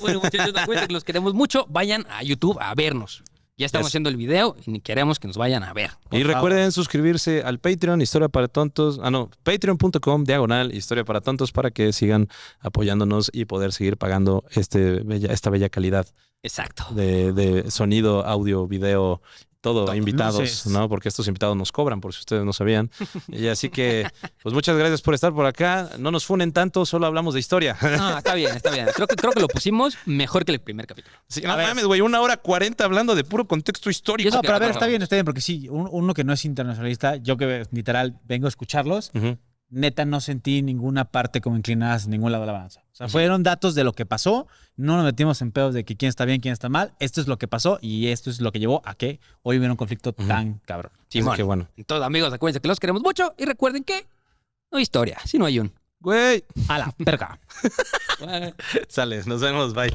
Bueno, muchachos, acuérdense que los queremos mucho. Vayan a YouTube a vernos. Ya estamos haciendo el video y queremos que nos vayan a ver.
Y recuerden suscribirse al Patreon, Historia para Tontos. Patreon.com/Historia para Tontos para que sigan apoyándonos y poder seguir pagando esta bella calidad.
Exacto.
De sonido, audio, video todo invitados,
Luces.
¿no? Porque estos invitados nos cobran, por si ustedes no sabían. Y así que, pues muchas gracias por estar por acá. No nos funen tanto, solo hablamos de historia.
No, está bien, está bien. Creo que lo pusimos mejor que el primer capítulo.
Sí, no mames, güey, 1 hora 40 hablando de puro contexto histórico.
Eso
No,
que-
pero a ver,
no.
está bien, porque sí, uno que no es internacionalista, yo que literal vengo a escucharlos,
Ujú.
neta no sentí ninguna parte como inclinada en ningún lado de la balanza. O sea, fueron datos de lo que pasó, no nos metimos en pedos de que quién está bien, quién está mal, esto es lo que pasó y esto es lo que llevó a que hoy hubiera un conflicto tan cabrón.
Simón.
Qué bueno.
Entonces, amigos, acuérdense que los queremos mucho y recuerden que no hay historia, si no hay un.
Güey,
A la perca.
sale, nos vemos, bye.